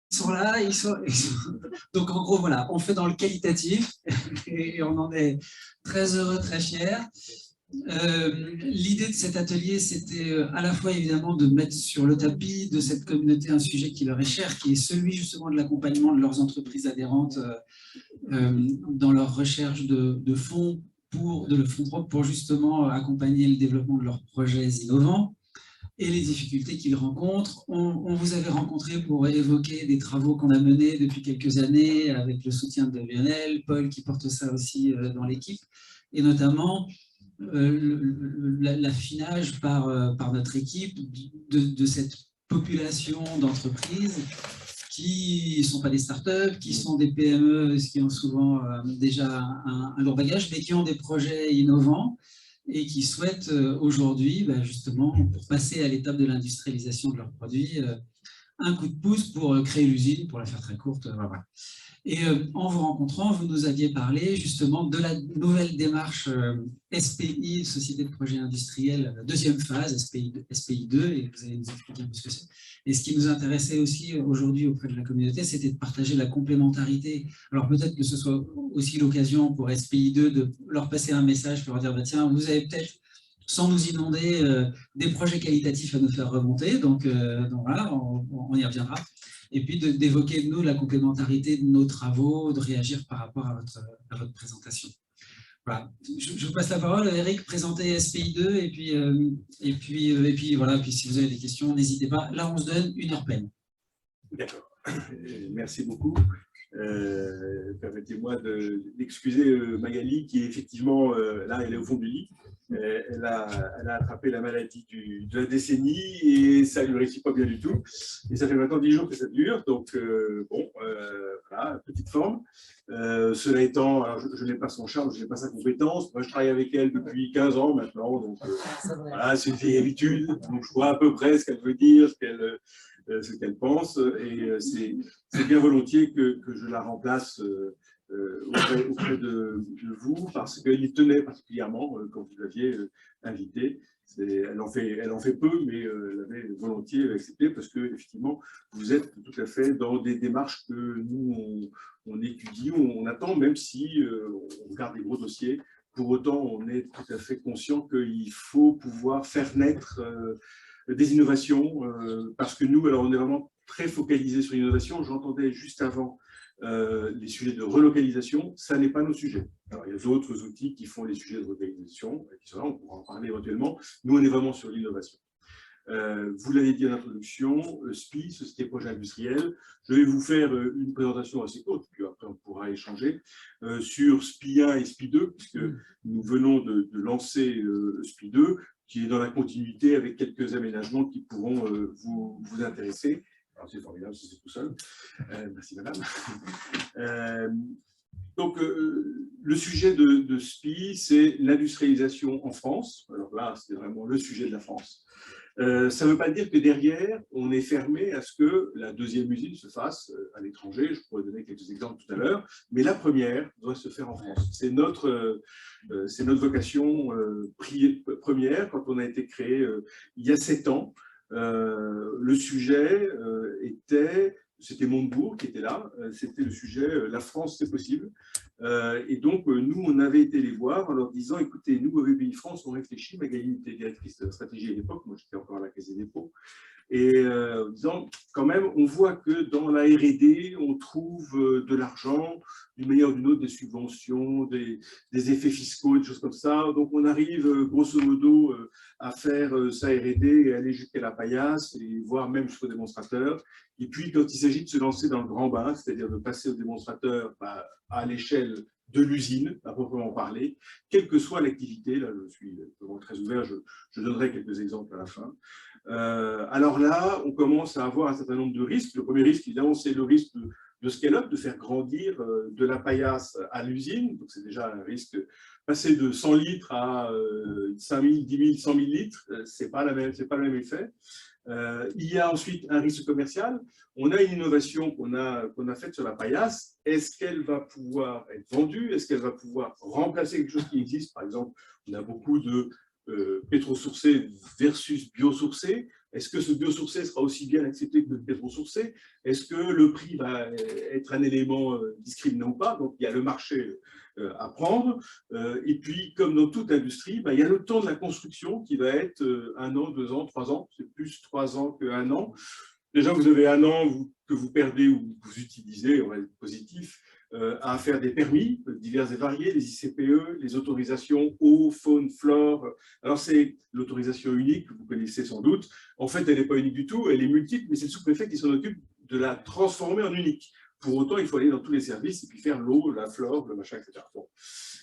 sont là, donc en gros, voilà, on fait dans le qualitatif et on en est très heureux, très fiers. L'idée de cet atelier, c'était à la fois évidemment de mettre sur le tapis de cette communauté un sujet qui leur est cher, qui est celui justement de l'accompagnement de leurs entreprises adhérentes dans leur recherche de fonds propres pour justement accompagner le développement de leurs projets innovants et les difficultés qu'ils rencontrent. On vous avait rencontré pour évoquer des travaux qu'on a menés depuis quelques années avec le soutien de Lionel, Paul qui porte ça aussi dans l'équipe, et notamment l'affinage par notre équipe de cette population d'entreprises qui ne sont pas des startups, qui sont des PME, qui ont souvent déjà un lourd bagage, mais qui ont des projets innovants et qui souhaitent aujourd'hui, justement, pour passer à l'étape de l'industrialisation de leurs produits, un coup de pouce pour créer l'usine, pour la faire très courte. Voilà. Et en vous rencontrant, vous nous aviez parlé justement de la nouvelle démarche SPI, Société de Projet Industriel, deuxième phase, SPI 2, et vous allez nous expliquer un peu ce que c'est. Et ce qui nous intéressait aussi aujourd'hui auprès de la communauté, c'était de partager la complémentarité. Alors peut-être que ce soit aussi l'occasion pour SPI 2 de leur passer un message pour leur dire, tiens, vous avez peut-être, sans nous inonder, des projets qualitatifs à nous faire remonter, donc voilà, on y reviendra. Et puis d'évoquer, nous, la complémentarité de nos travaux, de réagir par rapport à votre présentation. Voilà. Je vous passe la parole, Eric, présentez SPI 2, et puis voilà, puis si vous avez des questions, n'hésitez pas. Là, on se donne 1 heure pleine. D'accord. Merci beaucoup. Permettez-moi d'excuser Magali, qui est effectivement, là, elle est au fond du lit. Elle a attrapé la maladie de la décennie et ça ne lui réussit pas bien du tout. Et ça fait maintenant 10 jours que ça dure, donc bon, voilà, petite forme. Cela étant, alors je n'ai pas son charme, je n'ai pas sa compétence. Moi, je travaille avec elle depuis 15 ans maintenant, donc voilà, c'est une vieille habitude. Donc je vois à peu près ce qu'elle veut dire, ce qu'elle pense, et c'est bien volontiers que je la remplace auprès de vous, parce qu'il tenait particulièrement quand vous l'aviez invitée. Elle en fait peu, mais elle avait volontiers accepté, parce que effectivement, vous êtes tout à fait dans des démarches que nous, on étudie, on attend, même si on regarde des gros dossiers. Pour autant, on est tout à fait conscient qu'il faut pouvoir faire naître des innovations, parce que nous, alors on est vraiment très focalisé sur l'innovation. J'entendais juste avant les sujets de relocalisation, ça n'est pas nos sujets. Alors, il y a d'autres outils qui font les sujets de relocalisation, qui sont là, on pourra en parler éventuellement. Nous, on est vraiment sur l'innovation. Vous l'avez dit en introduction, SPI, Société Projet Industriel. Je vais vous faire une présentation assez courte, puis après on pourra échanger sur SPI 1 et SPI 2, puisque nous venons de lancer SPI 2, qui est dans la continuité avec quelques aménagements qui pourront vous intéresser. C'est formidable si c'est tout seul. Merci madame. Donc, le sujet de SPI, c'est l'industrialisation en France. Alors là, c'est vraiment le sujet de la France. Ça ne veut pas dire que derrière, on est fermé à ce que la deuxième usine se fasse à l'étranger. Je pourrais donner quelques exemples tout à l'heure, mais la première doit se faire en France. C'est notre vocation première quand on a été créé il y a 7 ans. Le sujet c'était Montebourg qui était là, c'était le sujet « La France, c'est possible ». Et donc, nous, on avait été les voir en leur disant « Écoutez, nous, au BPI France, on réfléchit ». Magali était directrice de la stratégie à l'époque, moi j'étais encore à la Caisse des dépôts. Et en disant, quand même, on voit que dans la R&D, on trouve de l'argent, d'une manière ou d'une autre, des subventions, des effets fiscaux, des choses comme ça. Donc, on arrive, grosso modo, à faire sa R&D et aller jusqu'à la paillasse, et voire même jusqu'au démonstrateur. Et puis, quand il s'agit de se lancer dans le grand bain, c'est-à-dire de passer au démonstrateur à l'échelle de l'usine, à proprement parler, quelle que soit l'activité, là je suis vraiment très ouvert, je donnerai quelques exemples à la fin. Alors là, on commence à avoir un certain nombre de risques. Le premier risque, évidemment, c'est le risque de scale-up, de faire grandir de la paillasse à l'usine. Donc c'est déjà un risque. Passer de 100 litres à 5 000, 10 000, 100 000 litres, c'est pas le même effet. Il y a ensuite un risque commercial. On a une innovation qu'on a faite sur la paillasse. Est-ce qu'elle va pouvoir être vendue? Est-ce qu'elle va pouvoir remplacer quelque chose qui existe? Par exemple, on a beaucoup de pétrosourcés versus biosourcés. Est-ce que ce biosourcé sera aussi bien accepté que le pétro-sourcé? Est-ce que le prix va être un élément discriminant ou pas? Donc, il y a le marché à prendre. Et puis, comme dans toute industrie, il y a le temps de la construction qui va être 1 an, 2 ans, 3 ans. C'est plus 3 ans que 1 an. Déjà, vous avez 1 an que vous perdez ou que vous utilisez, on va être positif, à faire des permis divers et variés, les ICPE, les autorisations eau, faune, flore. Alors, c'est l'autorisation unique, que vous connaissez sans doute. En fait, elle n'est pas unique du tout, elle est multiple, mais c'est le sous-préfet qui s'en occupe de la transformer en unique. Pour autant, il faut aller dans tous les services et puis faire l'eau, la flore, le machin, etc. Bon.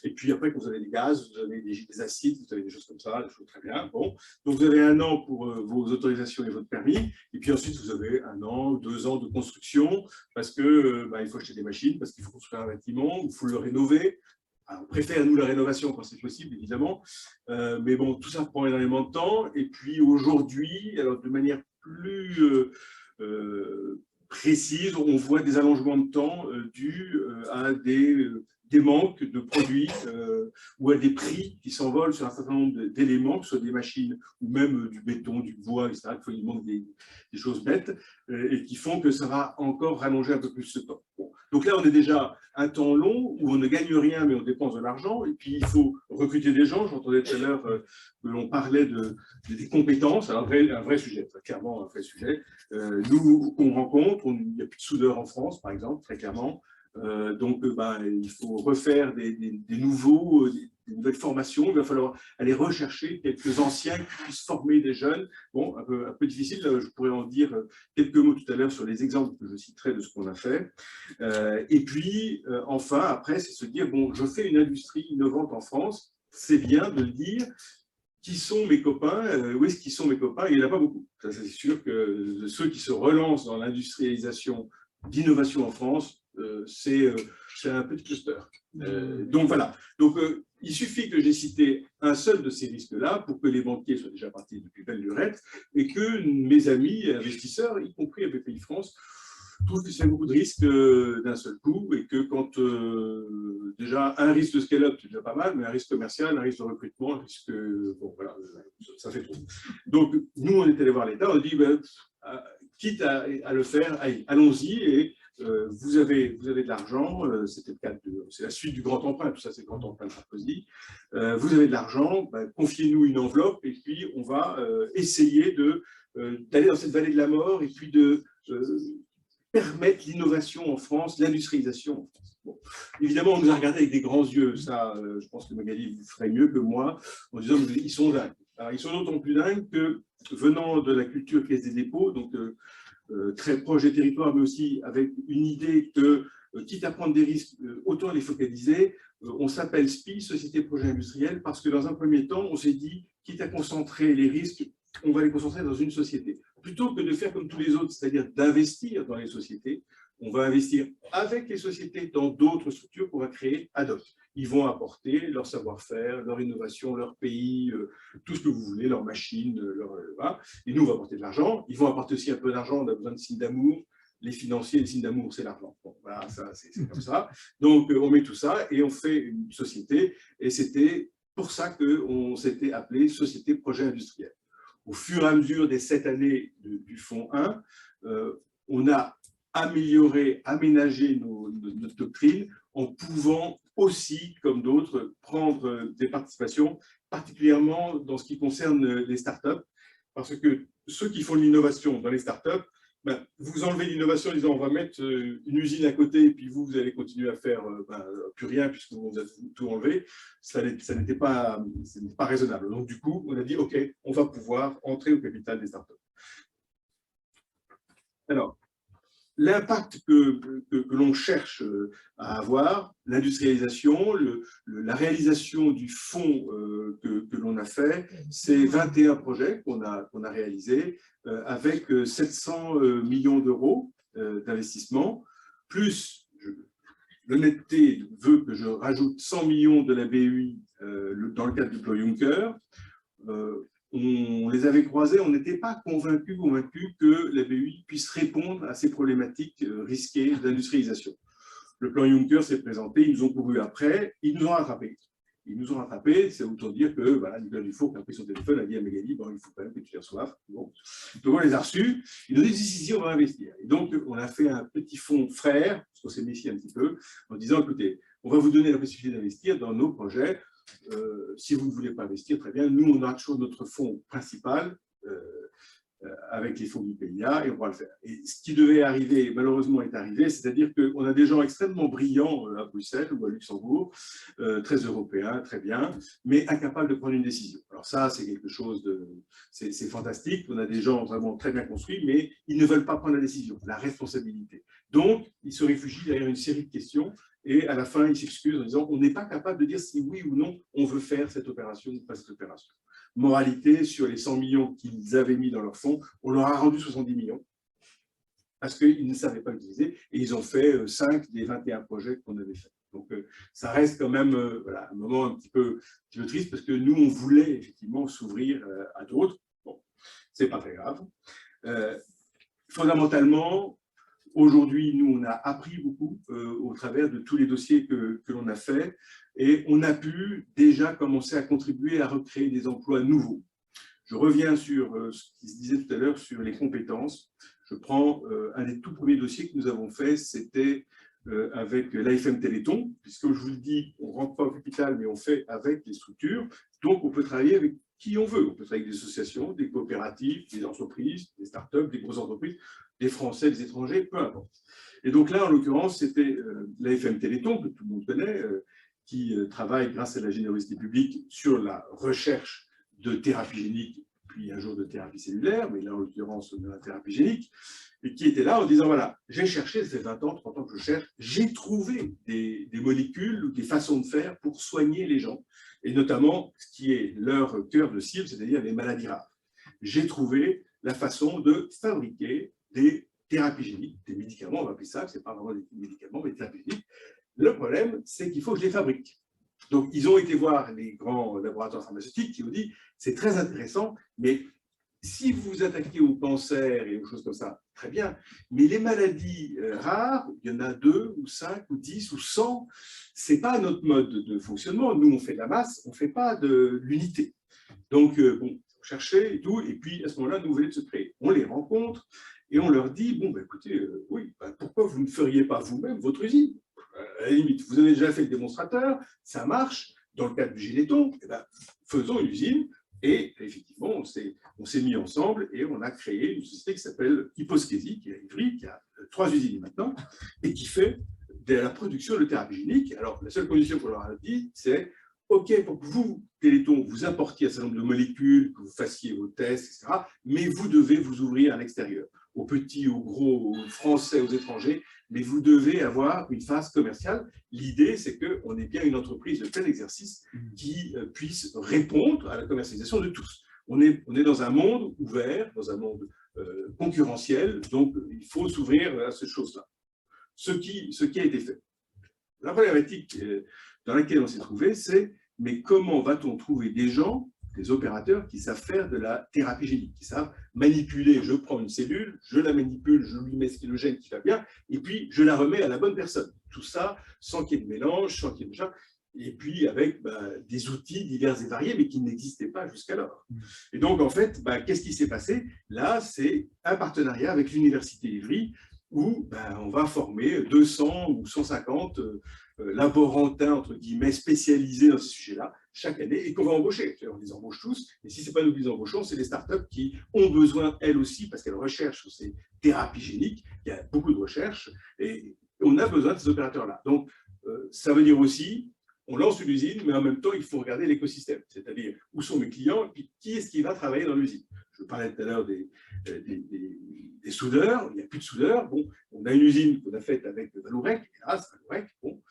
Et puis après, quand vous avez des gaz, vous avez des acides, vous avez des choses comme ça, des choses très bien. Bon. Donc, vous avez 1 an pour vos autorisations et votre permis. Et puis ensuite, vous avez 1 an, 2 ans de construction parce que il faut acheter des machines, parce qu'il faut construire un bâtiment, il faut le rénover. Alors, on préfère, nous, la rénovation quand c'est possible, évidemment. Mais bon, tout ça prend énormément de temps. Et puis aujourd'hui, alors de manière plus précise, on voit des allongements de temps dus à des manques de produits ou à des prix qui s'envolent sur un certain nombre d'éléments, que ce soit des machines ou même du béton, du bois, etc. Il manque des choses bêtes et qui font que ça va encore rallonger un peu plus ce temps. Bon. Donc là, on est déjà un temps long où on ne gagne rien, mais on dépense de l'argent. Et puis, il faut recruter des gens. J'entendais tout à l'heure que l'on parlait des compétences. Un vrai sujet, clairement un vrai sujet. Nous, on rencontre, il n'y a plus de soudeurs en France, par exemple, très clairement. Donc, il faut refaire des nouvelles formations. Il va falloir aller rechercher quelques anciens qui puissent former des jeunes. Bon, un peu difficile. Je pourrais en dire quelques mots tout à l'heure sur les exemples que je citerai de ce qu'on a fait. Et puis, enfin, après, c'est se dire, bon, je fais une industrie innovante en France. C'est bien de le dire. Qui sont mes copains? Où est-ce qu'ils sont mes copains? Il n'y en a pas beaucoup. Ça, c'est sûr que ceux qui se relancent dans l'industrialisation d'innovation en France, c'est un petit cluster. Donc voilà. Donc il suffit que j'ai cité un seul de ces risques-là pour que les banquiers soient déjà partis depuis belle lurette et que mes amis investisseurs, y compris à BPI France, trouvent que c'est beaucoup de risques d'un seul coup et que quand déjà un risque de scale-up, c'est déjà pas mal, mais un risque commercial, un risque de recrutement, un risque, bon voilà, ça fait trop. Donc nous, on est allé voir l'État, on a dit, quitte à le faire, allons-y et vous avez de l'argent, c'était le cas c'est la suite du grand emprunt, tout ça c'est le grand emprunt de Sarkozy, vous avez de l'argent, confiez-nous une enveloppe et puis on va essayer d'aller dans cette vallée de la mort et puis de permettre l'innovation en France, l'industrialisation en France. Bon. Évidemment, on nous a regardé avec des grands yeux, ça je pense que Magali vous ferait mieux que moi, en disant qu'ils sont dingues. Alors, ils sont d'autant plus dingues que venant de la culture Caisse des dépôts, donc très proche des territoires, mais aussi avec une idée que, quitte à prendre des risques, autant les focaliser. On s'appelle SPI, Société Projet Industriel, parce que dans un premier temps, on s'est dit, quitte à concentrer les risques, on va les concentrer dans une société. Plutôt que de faire comme tous les autres, c'est-à-dire d'investir dans les sociétés, on va investir avec les sociétés dans d'autres structures qu'on va créer ad hoc. Ils vont apporter leur savoir-faire, leur innovation, leur pays, tout ce que vous voulez, leurs machines, voilà. Et nous, on va apporter de l'argent. Ils vont apporter aussi un peu d'argent, on a besoin de signes d'amour. Les financiers, les signes d'amour, c'est l'argent. Bon, voilà, c'est comme ça. Donc, on met tout ça et on fait une société. Et c'était pour ça qu'on s'était appelé Société Projet Industriel. Au fur et à mesure des 7 années du Fonds 1, on a amélioré, aménagé notre doctrine en pouvant aussi, comme d'autres, prendre des participations, particulièrement dans ce qui concerne les startups, parce que ceux qui font l'innovation dans les startups, vous enlevez l'innovation en disant on va mettre une usine à côté et puis vous allez continuer à faire plus rien puisque vous avez tout enlevé. Ça n'était pas raisonnable. Donc du coup, on a dit ok, on va pouvoir entrer au capital des startups. Alors, l'impact que l'on cherche à avoir, l'industrialisation, la réalisation du fonds que l'on a fait, c'est 21 projets qu'on a réalisés avec 700 millions d'euros d'investissement, plus l'honnêteté veut que je rajoute 100 millions de la BEI dans le cadre du plan Juncker. On les avait croisés, on n'était pas convaincus que la BEI puisse répondre à ces problématiques risquées d'industrialisation. Le plan Juncker s'est présenté, ils nous ont couru après, ils nous ont rattrapés. Ils nous ont rattrapés, c'est autant dire que voilà, Nicolas Dufour qui a pris son téléphone a dit à Magali, bon, il faut quand même que tu les reçoives. Bon. Donc on les a reçus, ils nous ont dit si, on va investir. Et donc on a fait un petit fonds frère, parce qu'on s'est méfié un petit peu, en disant écoutez, on va vous donner la possibilité d'investir dans nos projets. Si vous ne voulez pas investir, très bien, nous on a toujours notre fonds principal, avec les fonds du PIA, et on va le faire. Et ce qui devait arriver, malheureusement, est arrivé, c'est-à-dire qu'on a des gens extrêmement brillants à Bruxelles ou à Luxembourg, très européens, très bien, mais incapables de prendre une décision. Alors ça, c'est quelque chose de... C'est fantastique, on a des gens vraiment très bien construits, mais ils ne veulent pas prendre la décision, la responsabilité. Donc, ils se réfugient derrière une série de questions, et à la fin, ils s'excusent en disant on n'est pas capable de dire si oui ou non on veut faire cette opération ou pas cette opération. Moralité, sur les 100 millions qu'ils avaient mis dans leur fonds, on leur a rendu 70 millions parce qu'ils ne savaient pas l'utiliser et ils ont fait 5 des 21 projets qu'on avait fait. Donc, ça reste quand même voilà, un moment un petit peu triste parce que nous, on voulait effectivement s'ouvrir à d'autres. Bon, c'est pas très grave. Fondamentalement, aujourd'hui, nous, on a appris beaucoup au travers de tous les dossiers que l'on a fait et on a pu déjà commencer à contribuer à recréer des emplois nouveaux. Je reviens sur ce qui se disait tout à l'heure sur les compétences. Je prends un des tout premiers dossiers que nous avons fait, c'était avec l'AFM Téléthon, puisque je vous le dis, on ne rentre pas au capital, mais on fait avec les structures. Donc, on peut travailler avec qui on veut. On peut travailler avec des associations, des coopératives, des entreprises, des startups, des grosses entreprises, des Français, des étrangers, peu importe. Et donc là, en l'occurrence, c'était l'AFM Téléthon, que tout le monde connaît, qui travaille grâce à la générosité publique sur la recherche de thérapie génique, puis un jour de thérapie cellulaire, mais là, en l'occurrence, de la thérapie génique, et qui était là en disant, voilà, j'ai cherché, ça fait 20 ans, 30 ans que je cherche, j'ai trouvé des molécules ou des façons de faire pour soigner les gens, et notamment ce qui est leur cœur de cible, c'est-à-dire les maladies rares. J'ai trouvé la façon de fabriquer des thérapies géniques, des médicaments, on va appeler ça, ce n'est pas vraiment des médicaments, mais des thérapies géniques. Le problème, c'est qu'il faut que je les fabrique. Donc, ils ont été voir les grands laboratoires pharmaceutiques qui ont dit c'est très intéressant, mais si vous vous attaquez au cancer et aux choses comme ça, très bien, mais les maladies rares, il y en a 2 ou 5 ou 10 ou 100, ce n'est pas notre mode de fonctionnement. Nous, on fait de la masse, on ne fait pas de l'unité. Donc, bon, chercher et tout, et puis à ce moment-là, nous venons de se créer. On les rencontre et on leur dit bon, ben, écoutez, oui, ben, pourquoi vous ne feriez pas vous-même votre usine? À la limite, vous avez déjà fait le démonstrateur, ça marche, dans le cadre du Généton, eh ben, faisons une usine, et effectivement, on s'est mis ensemble et on a créé une société qui s'appelle Hyposkésie, qui est à Ivry, qui a 3 usines maintenant, et qui fait de la production de thérapie génique. Alors, la seule condition qu'on leur a dit, c'est OK, pour que vous, Téléthon, vous apportiez un certain nombre de molécules, que vous fassiez vos tests, etc., mais vous devez vous ouvrir à l'extérieur, aux petits, aux gros, aux Français, aux étrangers, mais vous devez avoir une phase commerciale. L'idée, c'est qu'on ait bien une entreprise de plein exercice qui puisse répondre à la commercialisation de tous. On est dans un monde ouvert, dans un monde concurrentiel, donc il faut s'ouvrir à ces choses-là. Ce qui a été fait. La problématique dans laquelle on s'est trouvé, c'est mais comment va-t-on trouver des gens, des opérateurs qui savent faire de la thérapie génique, qui savent manipuler, je prends une cellule, je la manipule, je lui mets le gène qui va bien, et puis je la remets à la bonne personne. Tout ça sans qu'il y ait de mélange, sans qu'il y ait de machin, et puis avec des outils divers et variés, mais qui n'existaient pas jusqu'alors. Et donc, en fait, qu'est-ce qui s'est passé? Là, c'est un partenariat avec l'Université Ivry, où on va former 200 ou 150 laborantins, entre guillemets, spécialisés dans ces sujets-là, chaque année, et qu'on va embaucher. On les embauche tous, et si ce n'est pas nous qui les embauchons, c'est les startups qui ont besoin, elles aussi, parce qu'elles recherchent sur ces thérapies géniques, il y a beaucoup de recherches, et on a besoin de ces opérateurs-là. Donc, ça veut dire aussi, on lance une usine, mais en même temps, il faut regarder l'écosystème, c'est-à-dire où sont mes clients, et puis qui est-ce qui va travailler dans l'usine. Je parlais tout à l'heure des soudeurs, il n'y a plus de soudeurs. Bon, on a une usine qu'on a faite avec Vallourec, hélas, Vallourec, bon,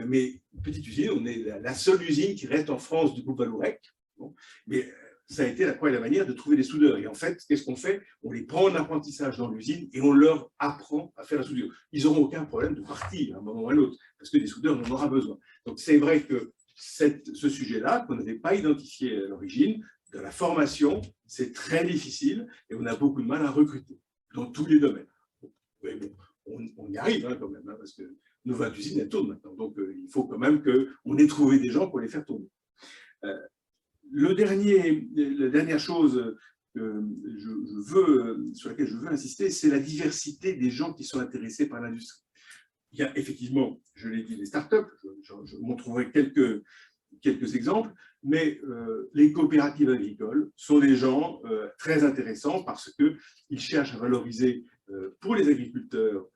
mais une petite usine, on est la seule usine qui reste en France du groupe Vallourec. Bon, mais ça a été la croix et la manière de trouver des soudeurs. Et en fait, qu'est-ce qu'on fait? On les prend en apprentissage dans l'usine et on leur apprend à faire la soudure. Ils n'auront aucun problème de partir à un moment ou à l'autre, parce que des soudeurs, on en aura besoin. Donc c'est vrai que ce sujet-là, qu'on n'avait pas identifié à l'origine, de la formation, c'est très difficile et on a beaucoup de mal à recruter dans tous les domaines. Mais bon, on y arrive quand même, parce que nos 20 usines, elles tournent maintenant. Donc, il faut quand même qu'on ait trouvé des gens pour les faire tourner. La dernière chose sur laquelle je veux insister, c'est la diversité des gens qui sont intéressés par l'industrie. Il y a effectivement, je l'ai dit, les startups, je montrerai quelques exemples, mais les coopératives agricoles sont des gens très intéressants parce qu'ils cherchent à valoriser pour les agriculteurs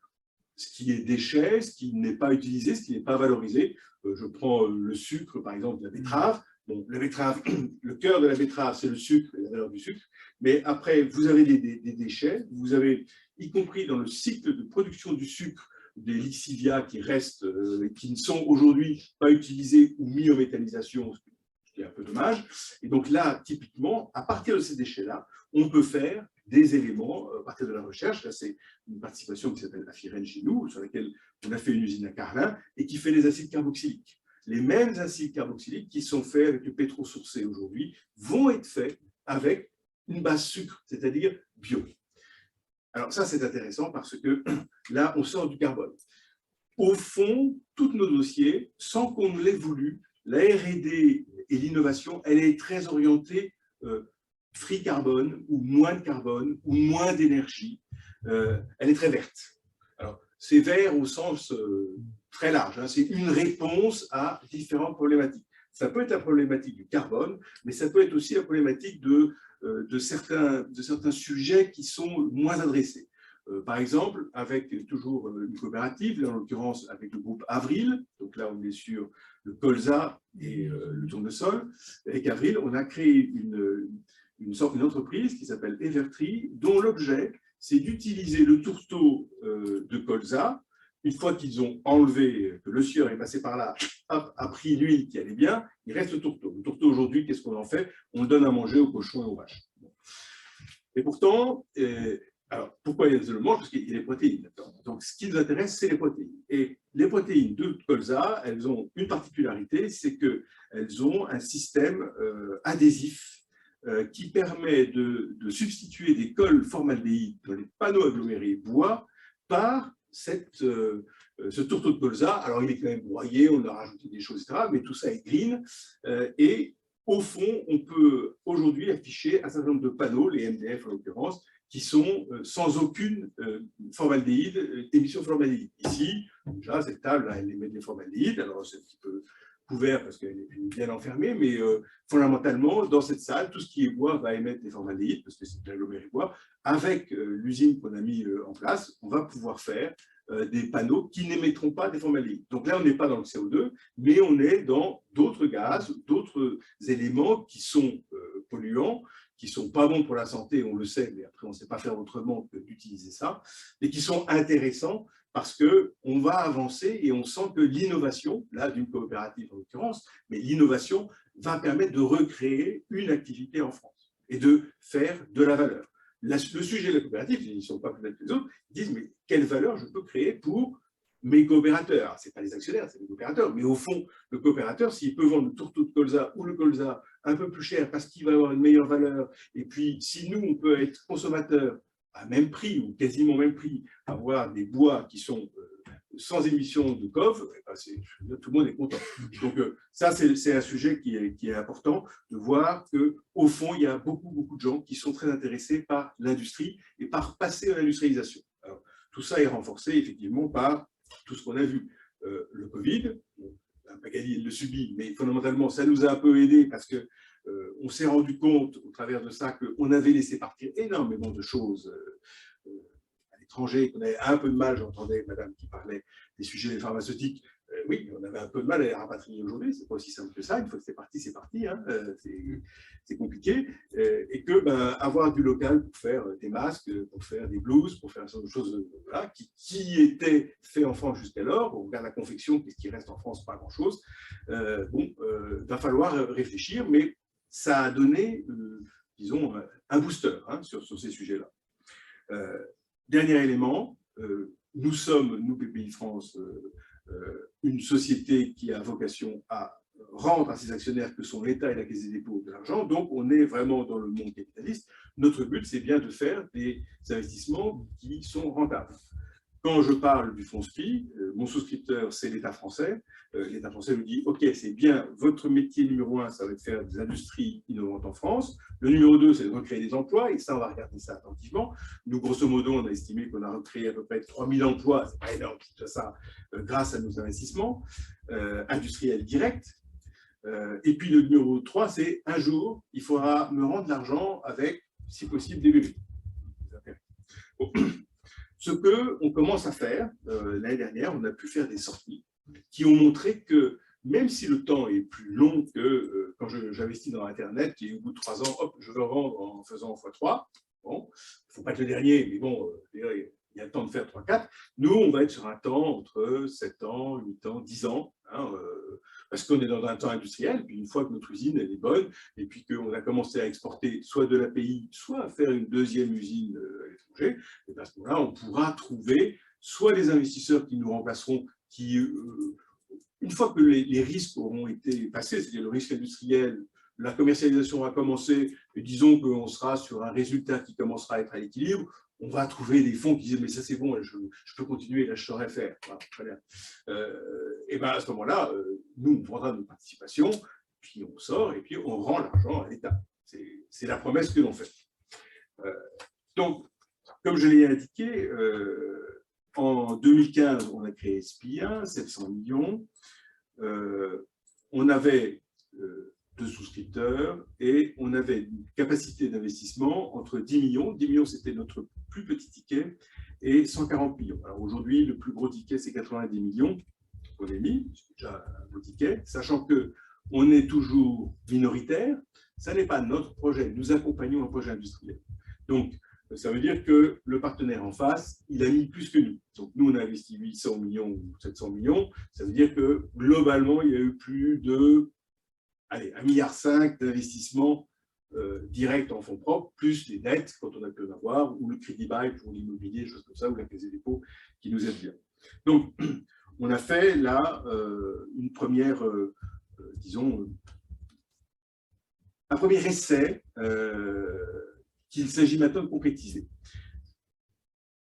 ce qui est déchet, ce qui n'est pas utilisé, ce qui n'est pas valorisé. Je prends le sucre, par exemple, de la betterave. Bon, la betterave, le cœur de la betterave, c'est le sucre et la valeur du sucre. Mais après, vous avez des déchets. Vous avez, y compris dans le cycle de production du sucre, des lixivias qui restent, qui ne sont aujourd'hui pas utilisés ou mis en méthanisation, ce qui est un peu dommage. Et donc là, typiquement, à partir de ces déchets-là, on peut faire des éléments à partir de la recherche. Là, c'est une participation qui s'appelle Afirène chez nous, sur laquelle on a fait une usine à Carlin et qui fait des acides carboxyliques. Les mêmes acides carboxyliques qui sont faits avec le pétro-sourcé aujourd'hui vont être faits avec une base sucre, c'est-à-dire bio. Alors ça, c'est intéressant parce que là, on sort du carbone. Au fond, tous nos dossiers, sans qu'on l'ait voulu, la R&D et l'innovation, elle est très orientée free carbone ou moins de carbone ou moins d'énergie. Elle est très verte. Alors, c'est vert au sens très large. Hein, c'est une réponse à différentes problématiques. Ça peut être la problématique du carbone, mais ça peut être aussi la problématique de certains sujets qui sont moins adressés. Par exemple, avec toujours une coopérative, en l'occurrence avec le groupe Avril, donc là on est sur le colza et le tournesol. Avec Avril, on a créé une entreprise qui s'appelle Evertree, dont l'objet, c'est d'utiliser le tourteau de colza. Une fois qu'ils ont enlevé, que le sieur est passé par là, hop, a pris l'huile qui allait bien, il reste le tourteau. Le tourteau, aujourd'hui, qu'est-ce qu'on en fait? On le donne à manger aux cochons et aux vaches. Et pourtant, alors, pourquoi ils le mangent? Parce qu'il y a des protéines là-dedans. Donc, ce qui nous intéresse, c'est les protéines. Et les protéines de colza, elles ont une particularité, c'est qu'elles ont un système adhésif qui permet de substituer des cols formaldéhyde dans les panneaux agglomérés bois par ce tourteau de colza. Alors, il est quand même broyé, on a rajouté des choses, etc. Mais tout ça est green. Et au fond, on peut aujourd'hui afficher un certain nombre de panneaux, les MDF en l'occurrence, qui sont sans aucune formaldéhyde, émission de formaldéhyde. Ici, déjà, cette table, elle émet des formaldéhydes. Alors, c'est un petit peu couvert parce qu'elle est bien enfermée, mais fondamentalement, dans cette salle, tout ce qui est bois va émettre des formaldéhydes, parce que c'est de l'aggloméré bois. Avec l'usine qu'on a mis en place, on va pouvoir faire des panneaux qui n'émettront pas des formaldéhydes. Donc là, on n'est pas dans le CO2, mais on est dans d'autres gaz, d'autres éléments qui sont polluants, qui ne sont pas bons pour la santé, on le sait, mais après, on ne sait pas faire autrement que d'utiliser ça, et qui sont intéressants parce qu'on va avancer et on sent que l'innovation, là, d'une coopérative en l'occurrence, mais l'innovation va permettre de recréer une activité en France et de faire de la valeur. Le sujet de la coopérative, ils ne sont pas plus bêtes que les autres, ils disent, mais quelle valeur je peux créer pour mes coopérateurs? Ce n'est pas les actionnaires, c'est les coopérateurs, mais au fond, le coopérateur, s'il peut vendre le tourteau de colza ou le colza un peu plus cher parce qu'il va avoir une meilleure valeur, et puis si nous, on peut être consommateurs à même prix ou quasiment même prix, avoir des bois qui sont sans émission de COV, tout le monde est content. Donc ça, c'est un sujet qui est important de voir qu'au fond, il y a beaucoup de gens qui sont très intéressés par l'industrie et par passer à l'industrialisation. Alors, tout ça est renforcé effectivement par tout ce qu'on a vu. Le Covid, Magali le subit, mais fondamentalement, ça nous a un peu aidé parce que on s'est rendu compte au travers de ça qu'on avait laissé partir énormément de choses à l'étranger, qu'on avait un peu de mal, j'entendais madame qui parlait des sujets pharmaceutiques, oui, on avait un peu de mal à les rapatrier aujourd'hui, c'est pas aussi simple que ça, une fois que c'est parti, hein, c'est compliqué, et que avoir du local pour faire des masques, pour faire des blouses, pour faire un certain nombre de choses voilà, qui étaient faits en France jusqu'alors, on regarde la confection, qu'est-ce qui reste en France, pas grand-chose, va falloir réfléchir, mais ça a donné, disons, un booster hein, sur ces sujets-là. Dernier élément, nous sommes, nous, BPI France, une société qui a vocation à rendre à ses actionnaires que sont l'État et la Caisse des dépôts de l'argent, donc on est vraiment dans le monde capitaliste. Notre but, c'est bien de faire des investissements qui sont rentables. quand je parle du fonds SPI, mon souscripteur, c'est l'État français. L'État français me dit, OK, c'est bien, votre métier numéro 1, ça va être de faire des industries innovantes en France. Le numéro 2, c'est de recréer des emplois, et ça, on va regarder ça attentivement. Nous, grosso modo, on a estimé qu'on a recréé à peu près 3000 emplois, c'est pas énorme, tout ça, grâce à nos investissements industriels directs. Et puis le numéro 3, c'est un jour, il faudra me rendre l'argent avec, si possible, des bébés. Bon. Ce qu'on commence à faire, l'année dernière, on a pu faire des sorties qui ont montré que même si le temps est plus long que quand j'investis dans Internet, et au bout de 3 ans, hop, je veux vendre en faisant x3, bon, il ne faut pas être le dernier, mais bon, il y a le temps de faire 3-4. Nous, on va être sur un temps entre 7 ans, 8 ans, 10 ans, hein, parce qu'on est dans un temps industriel, puis une fois que notre usine elle est bonne, et puis qu'on a commencé à exporter soit de l'API, soit à faire une deuxième usine à l'étranger, et à ce moment-là, on pourra trouver soit des investisseurs qui nous remplaceront, qui, une fois que les risques auront été passés, c'est-à-dire le risque industriel, la commercialisation va commencer, et disons qu'on sera sur un résultat qui commencera à être à l'équilibre, on va trouver des fonds qui disent « mais ça c'est bon, je peux continuer, là je saurais faire voilà, ». Très bien. Et bien à ce moment-là, nous on prendra nos participations, puis on sort et puis on rend l'argent à l'État. C'est la promesse que l'on fait. Donc, comme je l'ai indiqué, en 2015, on a créé SPI1, 700 millions. On avait 2 souscripteurs et on avait une capacité d'investissement entre 10 millions. 10 millions, c'était notre plus petit ticket, et 140 millions. Alors aujourd'hui, le plus gros ticket, c'est 90 millions qu'on a mis, c'est déjà un beau ticket, sachant qu'on est toujours minoritaire. Ça n'est pas notre projet. Nous accompagnons un projet industriel. Donc, ça veut dire que le partenaire en face, il a mis plus que nous. Donc, nous, on a investi 800 millions ou 700 millions. Ça veut dire que, globalement, il y a eu plus de 1,5 milliard d'investissements directs en fonds propres, plus les dettes, quand on a pu en avoir, ou le crédit bail pour l'immobilier, des choses comme ça, ou la caisse des dépôts, qui nous aident bien. Donc, on a fait là une première, disons, un premier essai qu'il s'agit maintenant de concrétiser.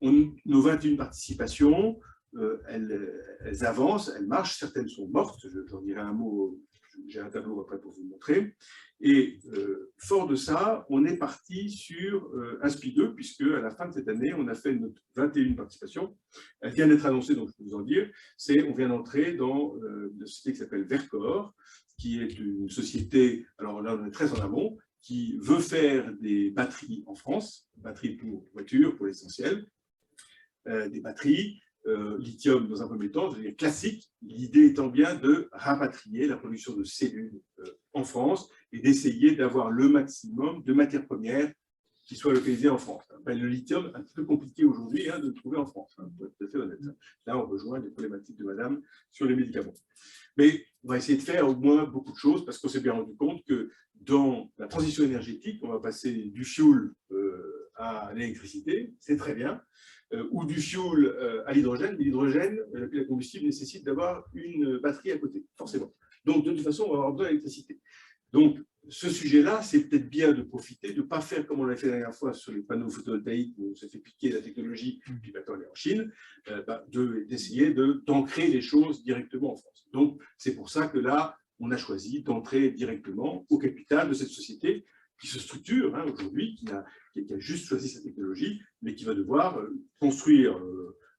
Nos 21 participations, elles avancent, elles marchent, certaines sont mortes, j'en dirai un mot, j'ai un tableau après pour vous le montrer. Et fort de ça, on est parti sur un SPI2, puisque à la fin de cette année, on a fait notre 21 participations. Elle vient d'être annoncée, donc je peux vous en dire. On vient d'entrer dans une société qui s'appelle Vercor, qui est une société, alors là on est très en amont, qui veut faire des batteries en France, batteries pour voitures, pour l'essentiel, des batteries, lithium dans un premier temps, c'est-à-dire classique, l'idée étant bien de rapatrier la production de cellules en France et d'essayer d'avoir le maximum de matières premières qui soient localisées en France. Ben, le lithium, un petit peu compliqué aujourd'hui de le trouver en France, pour être tout à fait honnête. Là, on rejoint les problématiques de madame sur les médicaments. Mais on va essayer de faire au moins beaucoup de choses parce qu'on s'est bien rendu compte que dans la transition énergétique, on va passer du fioul à l'électricité, c'est très bien, ou du fioul à l'hydrogène. L'hydrogène, la combustible nécessite d'avoir une batterie à côté, forcément. Donc, de toute façon, on va avoir besoin d'électricité. Donc, ce sujet-là, c'est peut-être bien de profiter, de ne pas faire comme on l'a fait la dernière fois sur les panneaux photovoltaïques où on s'est fait piquer la technologie, puis maintenant on est en Chine, d'essayer d'ancrer les choses directement en France. Donc, c'est pour ça que là, on a choisi d'entrer directement au capital de cette société qui se structure aujourd'hui, qui a juste choisi sa technologie, mais qui va devoir construire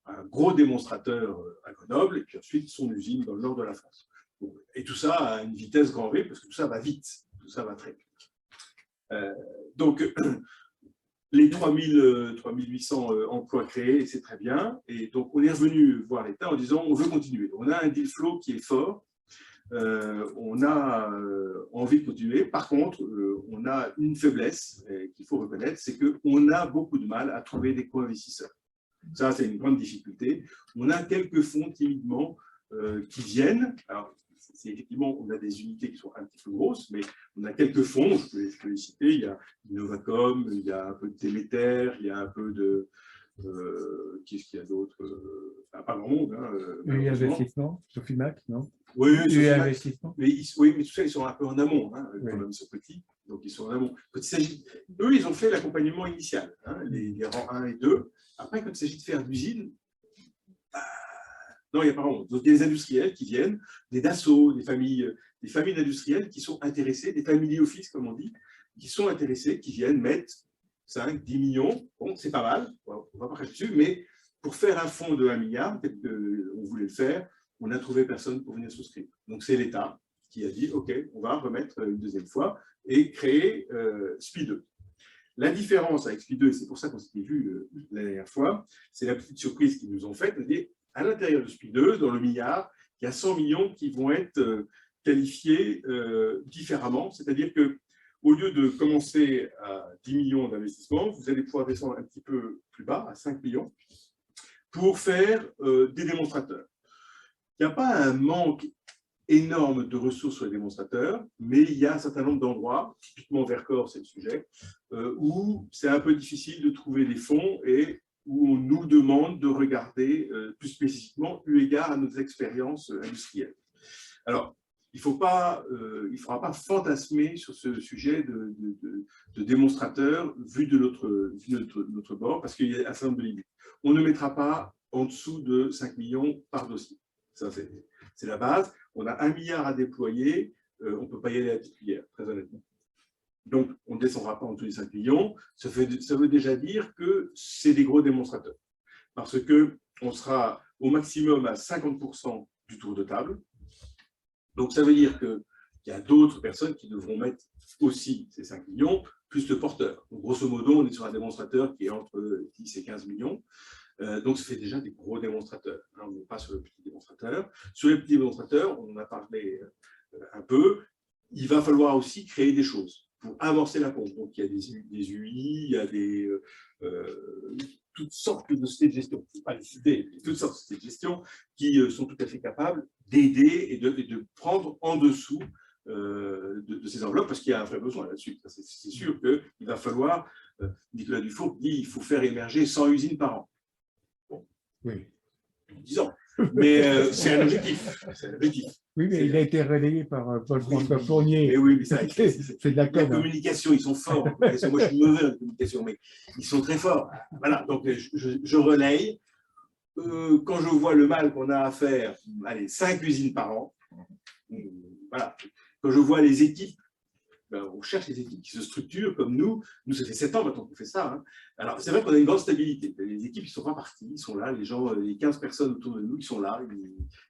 un gros démonstrateur à Grenoble et puis ensuite son usine dans le nord de la France. Bon, et tout ça à une vitesse grand V, parce que tout ça va vite, tout ça va très vite. Donc, les 3800 emplois créés, c'est très bien. Et donc, on est revenu voir l'État en disant on veut continuer. On a un deal flow qui est fort. On a envie de continuer. Par contre, on a une faiblesse qu'il faut reconnaître, c'est qu'on a beaucoup de mal à trouver des co-investisseurs. Ça, c'est une grande difficulté. On a quelques fonds timidement qui viennent. Alors, effectivement, on a des unités qui sont un petit peu grosses, mais on a quelques fonds, je peux les citer. Il y a Innovacom, il y a un peu de Déméter, il y a un peu de... qu'est-ce qu'il y a d'autre pas grand monde. Investissement, Sofimac, non? Oui, investissement. Oui, mais tout ça, ils sont un peu en amont, quand même, ils sont petits, donc ils sont en amont. Quand il s'agit, eux, ils ont fait l'accompagnement initial, les rangs 1 et 2. Après, quand il s'agit de faire d'usine, Non, il n'y a pas vraiment. Donc, des industriels qui viennent, des Dassault, des familles d'industriels qui sont intéressés, des family office, comme on dit, qui sont intéressés, qui viennent mettre 5, 10 millions. Bon, c'est pas mal, on ne va pas cracher dessus, mais pour faire un fonds de 1 milliard, peut-être qu'on voulait le faire, on n'a trouvé personne pour venir souscrire. Donc, c'est l'État qui a dit, OK, on va remettre une deuxième fois et créer SPI2. La différence avec SPI2, et c'est pour ça qu'on s'était vu la dernière fois, c'est la petite surprise qu'ils nous ont faite, c'est-à-dire à l'intérieur de SPI2, dans le milliard, il y a 100 millions qui vont être qualifiés différemment, c'est-à-dire que au lieu de commencer à 10 millions d'investissements, vous allez pouvoir descendre un petit peu plus bas, à 5 millions, pour faire des démonstrateurs. Il n'y a pas un manque énorme de ressources sur les démonstrateurs, mais il y a un certain nombre d'endroits, typiquement Vercors, c'est le sujet, où c'est un peu difficile de trouver des fonds et où on nous demande de regarder plus spécifiquement eu égard à nos expériences industrielles. Alors, il ne faudra pas fantasmer sur ce sujet de démonstrateur vu de notre bord, parce qu'il y a un certain nombre de limites. On ne mettra pas en dessous de 5 millions par dossier. Ça, c'est la base. On a 1 milliard à déployer, on ne peut pas y aller à la petite cuillère, très honnêtement. Donc, on ne descendra pas en dessous des 5 millions. Ça veut déjà dire que c'est des gros démonstrateurs. Parce qu'on sera au maximum à 50% du tour de table. Donc, ça veut dire qu'il y a d'autres personnes qui devront mettre aussi ces 5 millions, plus le porteur. Donc, grosso modo, on est sur un démonstrateur qui est entre 10 et 15 millions. Donc, ça fait déjà des gros démonstrateurs. On n'est pas sur le petit démonstrateur. Sur les petits démonstrateurs, on en a parlé un peu, il va falloir aussi créer des choses pour amorcer la pompe. Donc, il y a des UI, il y a toutes sortes de sociétés de gestion, pas les citer, toutes sortes de sociétés de gestion qui sont tout à fait capables d'aider et de prendre en dessous de ces enveloppes, parce qu'il y a un vrai besoin là-dessus. C'est sûr qu'il va falloir, Nicolas Dufour dit, il faut faire émerger 100 usines par an. Bon, oui. 10 ans. Mais c'est un objectif. Oui, mais il a été relayé par Paul-François Fournier. Mais oui, mais ça, c'est de la com. La communication, ils sont forts. Moi, je suis mauvais en communication, mais ils sont très forts. Voilà, donc je relaye. Quand je vois le mal qu'on a à faire, allez, 5 usines par an, voilà. Quand je vois les équipes, on cherche les équipes qui se structurent comme nous. Nous, ça fait 7 ans maintenant qu'on fait ça. Hein. Alors, c'est vrai qu'on a une grande stabilité. Les équipes, ils ne sont pas partis, ils sont là. Les gens, les 15 personnes autour de nous, ils sont là.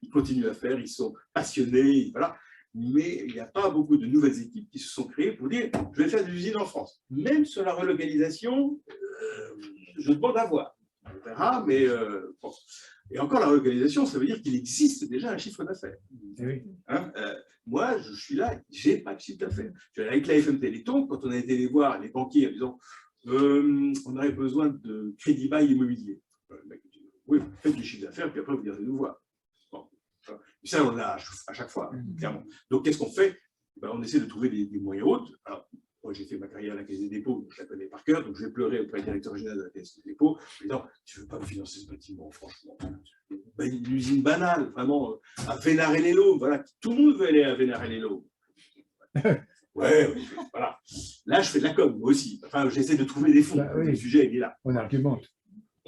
Ils continuent à faire, ils sont passionnés. Voilà. Mais il n'y a pas beaucoup de nouvelles équipes qui se sont créées pour dire « je vais faire des usines en France ». Même sur la relocalisation, je demande à voir. On verra, mais bon. Et encore, la relocalisation, ça veut dire qu'il existe déjà un chiffre d'affaires. Oui. Hein, moi, je suis là, je n'ai pas de chiffre d'affaires. Avec la FM Téléthon, quand on a été les voir, les banquiers, en disant on aurait besoin de crédit bail immobilier. Oui, faites du chiffre d'affaires, puis après, vous viendrez nous voir. Bon. Et ça, on l'a à chaque fois, clairement. Donc, qu'est-ce qu'on fait? On essaie de trouver des moyens autres. Alors, moi, j'ai fait ma carrière à la Caisse des dépôts, donc je la connais par cœur, donc je vais pleurer auprès du directeur général de la Caisse des dépôts, en disant tu ne veux pas me financer ce bâtiment, franchement. Une usine banale, vraiment, à Vénaré-les-Laumes, voilà, tout le monde veut aller à Vénaré-les-Laumes. Ouais, voilà. Là, je fais de la com, moi aussi. Enfin, j'essaie de trouver des fonds. Oui. Le sujet, il est là. On argumente.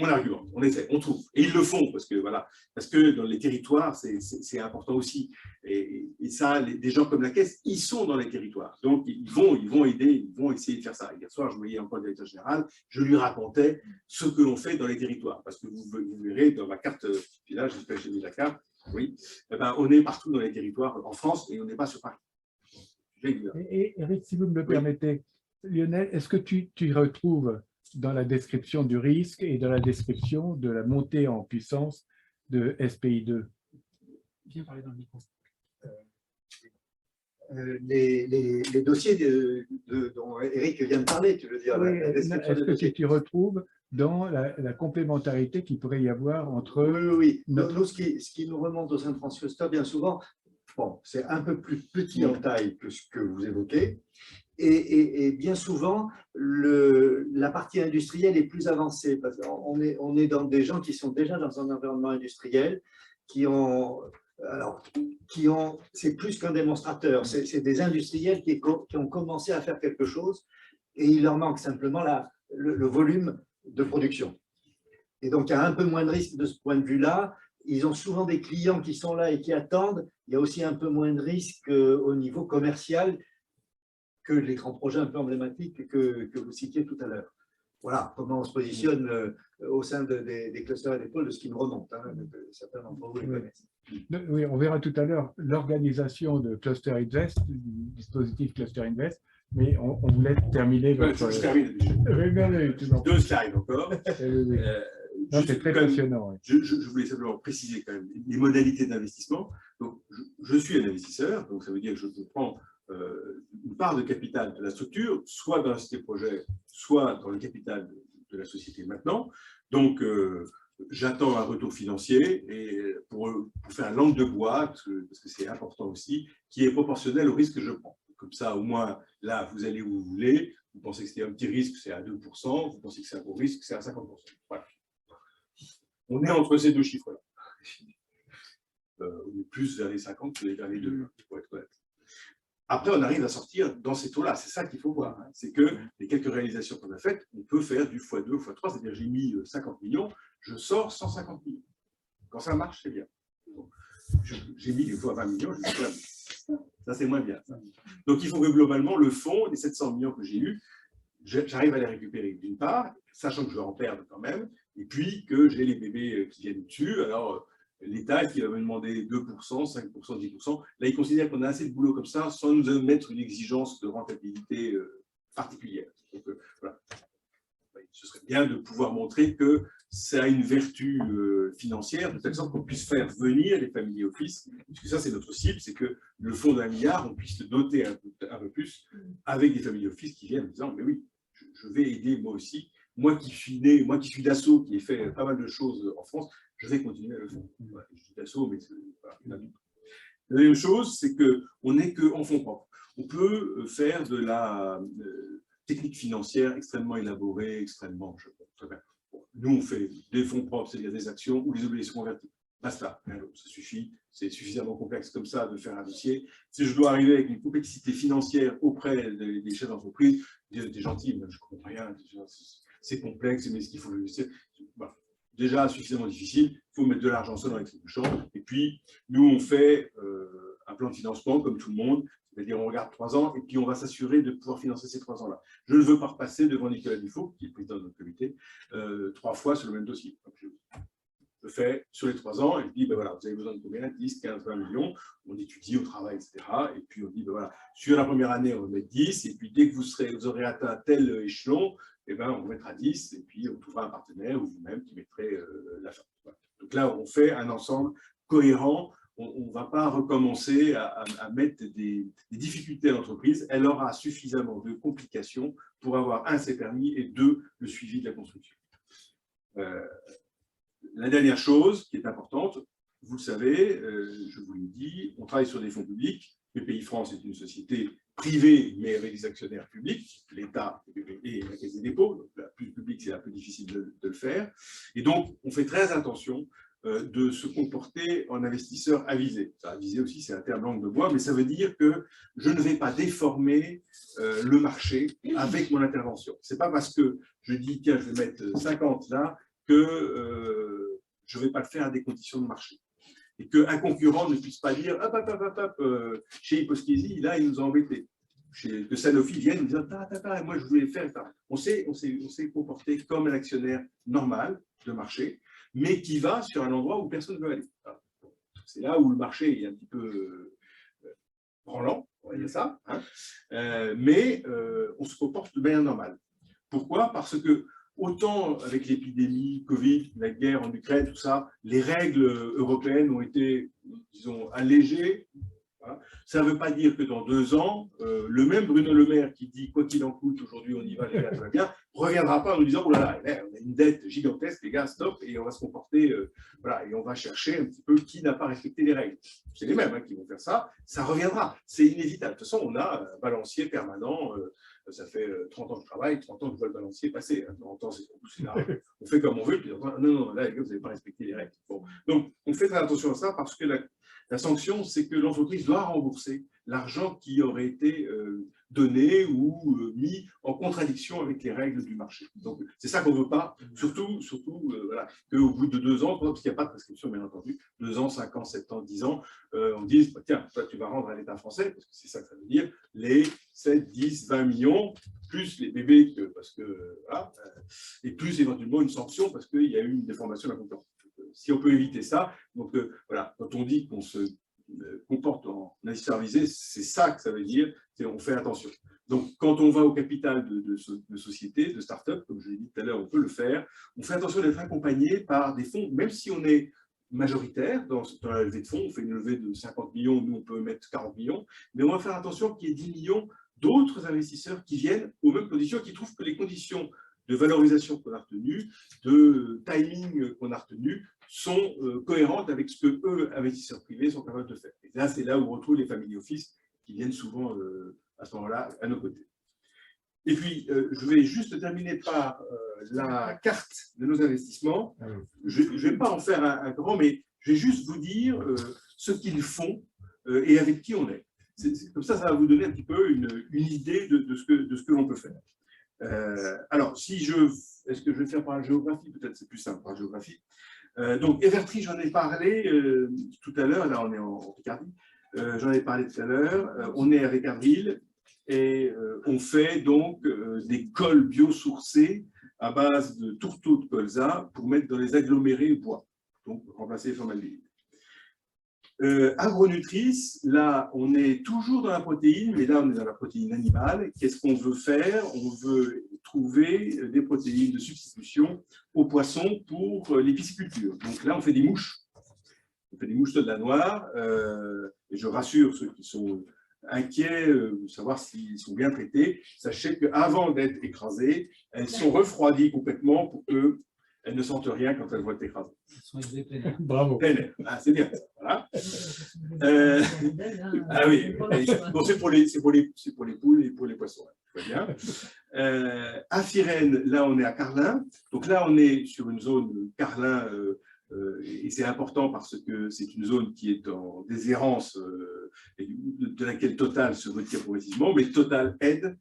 On argumente, on essaie, on trouve. Et ils le font, parce que dans les territoires, c'est important aussi. Et ça, des gens comme la Caisse, ils sont dans les territoires. Donc, ils vont aider, ils vont essayer de faire ça. Hier soir, je voyais encore le directeur général, je lui racontais ce que l'on fait dans les territoires. Parce que vous verrez dans ma carte, puis là, j'espère que j'ai mis la carte, oui, on est partout dans les territoires en France et on n'est pas sur Paris. Et Eric, si vous me le permettez, Lionel, est-ce que tu retrouves dans la description du risque et dans la description de la montée en puissance de SPI2? Viens parler dans le micro. Les dossiers dont Eric vient de parler, tu veux dire. Oui, est-ce que tu retrouves dans la complémentarité qu'il pourrait y avoir entre… Oui. Nous, ce qui nous remonte au sein de France Cluster, bien souvent, bon, c'est un peu plus petit en taille que ce que vous évoquez. Et bien souvent, la partie industrielle est plus avancée. Parce qu'on est dans des gens qui sont déjà dans un environnement industriel, c'est plus qu'un démonstrateur, c'est des industriels qui ont commencé à faire quelque chose et il leur manque simplement le volume de production. Et donc, il y a un peu moins de risque de ce point de vue-là ils ont souvent des clients qui sont là et qui attendent. Il y a aussi un peu moins de risques au niveau commercial que les grands projets un peu emblématiques que vous citiez tout à l'heure. Voilà comment on se positionne au sein des clusters et des pôles de ce qui nous remonte. Hein, certains d'entre vous les connaissent. Oui, on verra tout à l'heure l'organisation de Cluster Invest, du dispositif Cluster Invest, mais on voulait terminer votre… Je termine. Deux slides encore. C'est très passionnant. Oui. Je voulais simplement préciser quand même les modalités d'investissement. Donc, je suis un investisseur, donc ça veut dire que je prends une part de capital de la structure, soit dans la société projet, soit dans le capital de la société maintenant. Donc, j'attends un retour financier et pour faire langue de bois, parce que c'est important aussi, qui est proportionnel au risque que je prends. Comme ça, au moins, là, vous allez où vous voulez. Vous pensez que c'est un petit risque, c'est à 2%. Vous pensez que c'est un gros risque, c'est à 50%. Voilà. On est entre ces deux chiffres-là. On est plus vers les 50 que vers les 2, pour être honnête. Après, on arrive à sortir dans ces taux-là. C'est ça qu'il faut voir. Hein. C'est que les quelques réalisations qu'on a faites, on peut faire du x2, x3. C'est-à-dire j'ai mis 50 millions, je sors 150 millions. Quand ça marche, c'est bien. J'ai mis des fois 20 millions, je dis ça, c'est moins bien. Ça. Donc, il faut que globalement, le fonds, les 700 millions que j'ai eus, j'arrive à les récupérer d'une part, sachant que je vais en perdre quand même, et puis que j'ai les bébés qui viennent dessus. Alors, l'État qui va me demander 2%, 5%, 10%. Là, il considère qu'on a assez de boulot comme ça sans nous mettre une exigence de rentabilité particulière. Donc, voilà. Ce serait bien de pouvoir montrer que ça a une vertu financière, de telle sorte qu'on puisse faire venir les family office, puisque ça, c'est notre cible, c'est que le fonds d'1 milliard, on puisse le doter un peu plus avec des family office qui viennent en disant, mais oui, je vais aider moi aussi. Moi qui suis né, moi qui suis d'Assaut, qui ai fait pas mal de choses en France, je vais continuer à le faire. Voilà, je dis d'Assaut, mais voilà. La deuxième chose, c'est qu'on n'est qu'en fonds propres. On peut faire de la technique financière extrêmement élaborée, extrêmement… Très bien. Bon, nous, on fait des fonds propres, c'est-à-dire des actions ou des obligations convertibles. Basta, ça suffit. C'est suffisamment complexe comme ça de faire un dossier. Si je dois arriver avec une complexité financière auprès des chefs d'entreprise, des gentils, je ne comprends rien, c'est complexe, mais ce qu'il faut voilà. Déjà suffisamment difficile, il faut mettre de l'argent seul dans les trébuchants. Et puis, nous, on fait un plan de financement comme tout le monde, c'est-à-dire on regarde 3 ans et puis on va s'assurer de pouvoir financer ces 3 ans-là. Je ne veux pas repasser devant Nicolas Dufault, qui est président de notre comité, 3 fois sur le même dossier. Donc, je le fais sur les 3 ans et puis ben voilà, vous avez besoin de combien? 10, 15, 20 millions. On étudie, on travaille, etc. Et puis on dit, ben voilà, sur la première année, on va mettre 10 et puis dès que vous aurez atteint tel échelon, eh ben, on mettra 10 et puis on trouvera un partenaire ou vous-même qui mettrait la fin. Voilà. Donc là, on fait un ensemble cohérent. On ne va pas recommencer à mettre des difficultés à l'entreprise. Elle aura suffisamment de complications pour avoir, un, ses permis et deux, le suivi de la construction. La dernière chose qui est importante, vous le savez, je vous l'ai dit, on travaille sur des fonds publics. BPI France est une société privée, mais avec des actionnaires publics, l'État et la Caisse des dépôts. Donc, la plus publique, c'est un peu difficile de le faire. Et donc, on fait très attention de se comporter en investisseur avisé. Ça, avisé aussi, c'est un terme langue de bois, mais ça veut dire que je ne vais pas déformer le marché avec mon intervention. Ce n'est pas parce que je dis, tiens, je vais mettre 50 là, que je ne vais pas le faire à des conditions de marché. Et qu'un concurrent ne puisse pas dire chez Hipposchési, là, il nous a embêtés. Que Sanofi vienne en disant moi, je voulais faire ça. On s'est comporté comme un actionnaire normal de marché, mais qui va sur un endroit où personne ne veut aller. C'est là où le marché est un petit peu branlant, on va dire ça, hein. Mais on se comporte de manière normale. Pourquoi? Parce que autant avec l'épidémie, Covid, la guerre en Ukraine, tout ça, les règles européennes ont été, disons, allégées. Voilà. Ça ne veut pas dire que dans 2 ans, le même Bruno Le Maire qui dit quoi qu'il en coûte, aujourd'hui on y va, les gars, ça va bien, ne reviendra pas en nous disant oh là là, on a une dette gigantesque, les gars, stop, et on va se comporter, voilà, et on va chercher un petit peu qui n'a pas respecté les règles. C'est les mêmes hein, qui vont faire ça, ça reviendra, c'est inévitable. De toute façon, on a un balancier permanent. Ça fait 30 ans que je travaille, 30 ans que je vois le balancier passer. 30 ans, c'est là, on fait comme on veut, puis non, là, les gars, vous n'avez pas respecté les règles. Bon. Donc, on fait très attention à ça parce que la sanction, c'est que l'entreprise doit rembourser l'argent qui aurait été donné ou mis en contradiction avec les règles du marché. Donc, c'est ça qu'on ne veut pas, surtout voilà, qu'au bout de 2 ans, parce qu'il n'y a pas de prescription, bien entendu, 2 ans, 5 ans, 7 ans, 10 ans, on dise, bah, tiens, toi, tu vas rendre à l'État français, parce que c'est ça que ça veut dire, les 7, 10, 20 millions, plus les bébés, parce que, voilà, et plus éventuellement une sanction, parce qu'il y a eu une déformation de la concurrence. Si on peut éviter ça, donc voilà, quand on dit qu'on se comporte en investisseur avisé, c'est ça que ça veut dire, c'est on fait attention. Donc, quand on va au capital de sociétés, de start-up, comme je l'ai dit tout à l'heure, on peut le faire. On fait attention d'être accompagné par des fonds, même si on est majoritaire dans la levée de fonds, on fait une levée de 50 millions, nous on peut mettre 40 millions, mais on va faire attention qu'il y ait 10 millions d'autres investisseurs qui viennent aux mêmes conditions, qui trouvent que les conditions de valorisation qu'on a retenues, de timing qu'on a retenues, sont cohérentes avec ce que eux, investisseurs privés, sont capables de faire. Et là, c'est là où on retrouve les family office qui viennent souvent à ce moment-là à nos côtés. Et puis, je vais juste terminer par la carte de nos investissements. Je ne vais pas en faire un grand, mais je vais juste vous dire ce qu'ils font et avec qui on est. Comme ça, ça va vous donner un petit peu une idée de ce que l'on peut faire. Alors, est-ce que je vais faire par la géographie? Peut-être c'est plus simple par la géographie. Donc, Evertree, j'en ai parlé tout à l'heure. Là, on est en Picardie. J'en ai parlé tout à l'heure. On est avec Avril et on fait donc des cols biosourcés à base de tourteaux de colza pour mettre dans les agglomérés bois, donc remplacer les formaldéhyde. Agronutrice, là, on est toujours dans la protéine, mais là, on est dans la protéine animale. Qu'est-ce qu'on veut faire? On veut trouver des protéines de substitution aux poissons pour les piscicultures. Donc là, on fait des mouches. On fait des mouches de la noire. Et je rassure ceux qui sont inquiets de savoir s'ils sont bien traités. Sachez qu'avant d'être écrasées, elles sont refroidies complètement pour qu'elles ne sentent rien quand elles vont être écrasées. Bravo. Ah, c'est bien. Voilà. Ah oui, bon, c'est pour les poules et pour les poissons. Très bien. À Fyrène, là, on est à Carlin. Donc là, on est sur une zone Carlin, et c'est important parce que c'est une zone qui est en déshérence et de laquelle Total se retire progressivement, mais Total aide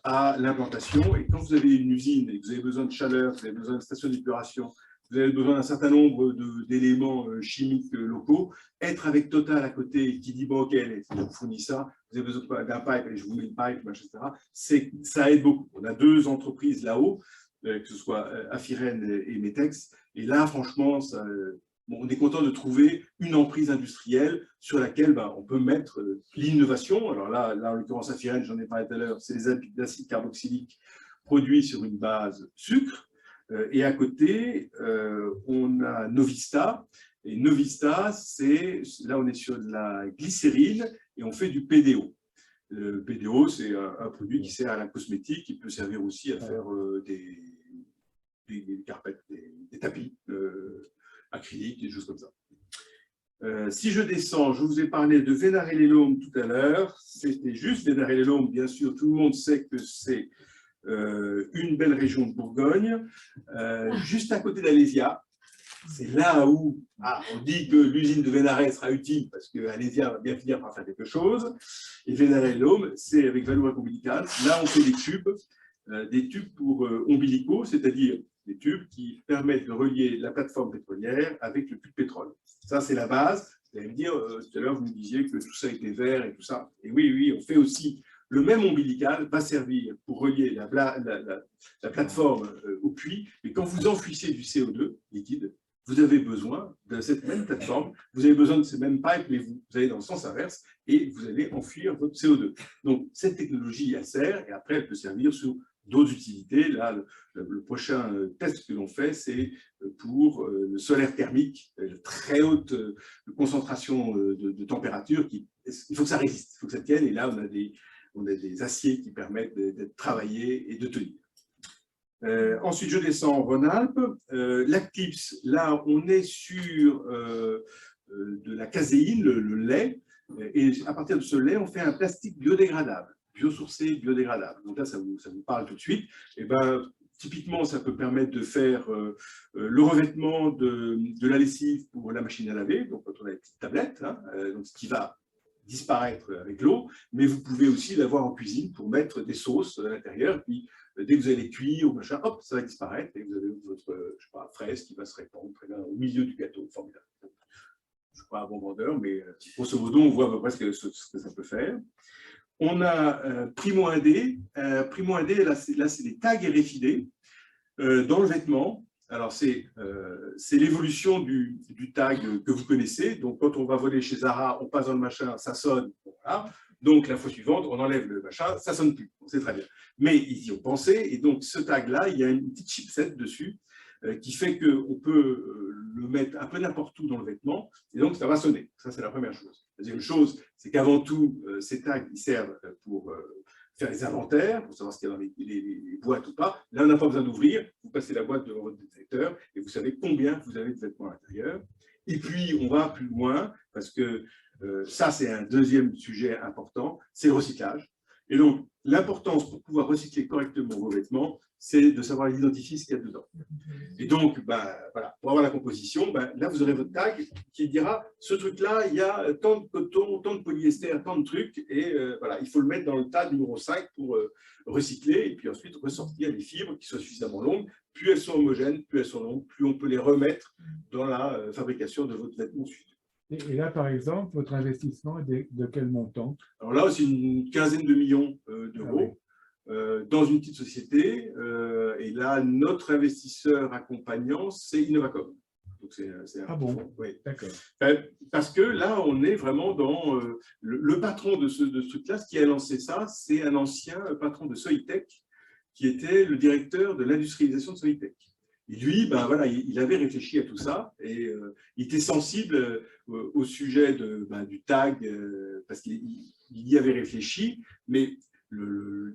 à l'implantation. Et quand vous avez une usine et que vous avez besoin de chaleur, vous avez besoin de station d'épuration, vous avez besoin d'un certain nombre d'éléments chimiques locaux, être avec Total à côté qui dit bon ok, je vous fournis ça, vous avez besoin d'un pipe, et je vous mets le pipe, etc. Ça aide beaucoup. On a 2 entreprises là-haut, que ce soit Afiren et Metex, et là franchement, on est content de trouver une emprise industrielle sur laquelle on peut mettre l'innovation. Alors là en l'occurrence Afiren, j'en ai parlé tout à l'heure, c'est les acides carboxyliques produits sur une base sucre. Et à côté, on a Novista. Et Novista, là, on est sur de la glycérine et on fait du PDO. Le PDO, c'est un produit qui sert à la cosmétique, qui peut servir aussi à faire des carpettes, des tapis acryliques, des choses comme ça. Si je descends, je vous ai parlé de Vénarel-les-Laumes tout à l'heure. C'était juste Vénarel-les-Laumes, bien sûr, tout le monde sait que c'est une belle région de Bourgogne, juste à côté d'Alésia. C'est là où on dit que l'usine de Vénarel sera utile parce qu'Alésia va bien finir par faire quelque chose. Et Vénarel-les-Laumes, c'est avec Vallourec Ombilical. Là, on fait des tubes pour ombilicaux, c'est-à-dire des tubes qui permettent de relier la plateforme pétrolière avec le puits de pétrole. Ça, c'est la base. Vous allez me dire, tout à l'heure, vous me disiez que tout ça était vert et tout ça. Et oui, on fait aussi. Le même ombilical va servir pour relier la plateforme au puits, mais quand vous enfouissez du CO2 liquide, vous avez besoin de cette même plateforme, vous avez besoin de ces mêmes pipes, mais vous allez dans le sens inverse et vous allez enfuir votre CO2. Donc, cette technologie, elle sert et après, elle peut servir sur d'autres utilités. Là, le prochain test que l'on fait, c'est pour le solaire thermique, très haute concentration de température. Il faut que ça résiste, il faut que ça tienne. Et là, on a des aciers qui permettent d'être travaillés et de tenir. Ensuite, je descends en Rhône-Alpes. Lactips, là, on est sur de la caséine, le lait. Et à partir de ce lait, on fait un plastique biodégradable, biosourcé, biodégradable. Donc là, ça vous parle tout de suite. Et typiquement, ça peut permettre de faire le revêtement de la lessive pour la machine à laver, donc quand on a une petite tablette, donc ce qui va disparaître avec l'eau, mais vous pouvez aussi l'avoir en cuisine pour mettre des sauces à l'intérieur, puis dès que vous allez cuire ou machin, hop, ça va disparaître, et vous avez votre, je sais pas, fraise qui va se répandre très bien au milieu du gâteau, formidable. Je ne suis pas un bon vendeur, mais grosso modo, on voit à peu près ce que ça peut faire. On a Primo 1D. Primo 1D, là c'est des tags RFID dans le vêtement. Alors, c'est l'évolution du tag que vous connaissez. Donc, quand on va voler chez Zara, on passe dans le machin, ça sonne. Voilà. Donc, la fois suivante, on enlève le machin, ça ne sonne plus. C'est très bien. Mais ils y ont pensé. Et donc, ce tag-là, il y a une petite chipset dessus qui fait qu'on peut le mettre un peu n'importe où dans le vêtement. Et donc, ça va sonner. Ça, c'est la première chose. La deuxième chose, c'est qu'avant tout, ces tags, ils servent pour faire les inventaires, pour savoir ce qu'il y a dans les boîtes ou pas. Là, on n'a pas besoin d'ouvrir. Vous passez la boîte devant votre détecteur et vous savez combien vous avez de vêtements à l'intérieur. Et puis, on va plus loin parce que ça, c'est un deuxième sujet important, c'est le recyclage. Et donc, l'importance pour pouvoir recycler correctement vos vêtements, c'est de savoir identifier ce qu'il y a dedans. Et donc, voilà, pour avoir la composition, là, vous aurez votre tag qui dira, ce truc-là, il y a tant de coton, tant de polyester, tant de trucs, et voilà, il faut le mettre dans le tas numéro 5 pour recycler, et puis ensuite ressortir les fibres qui soient suffisamment longues. Plus elles sont homogènes, plus elles sont longues, plus on peut les remettre dans la fabrication de votre vêtement suivant. Et là, par exemple, votre investissement est de quel montant? Alors là, c'est une quinzaine de millions d'euros dans une petite société. Et là, notre investisseur accompagnant, c'est Innovacom. Donc, ah bon, oui, d'accord. Parce que là, on est vraiment dans le patron de ce truc-là. Ce qui a lancé ça, c'est un ancien patron de Soitec qui était le directeur de l'industrialisation de Soitec. Et lui, voilà, il avait réfléchi à tout ça et il était sensible au sujet du tag parce qu'il y avait réfléchi, mais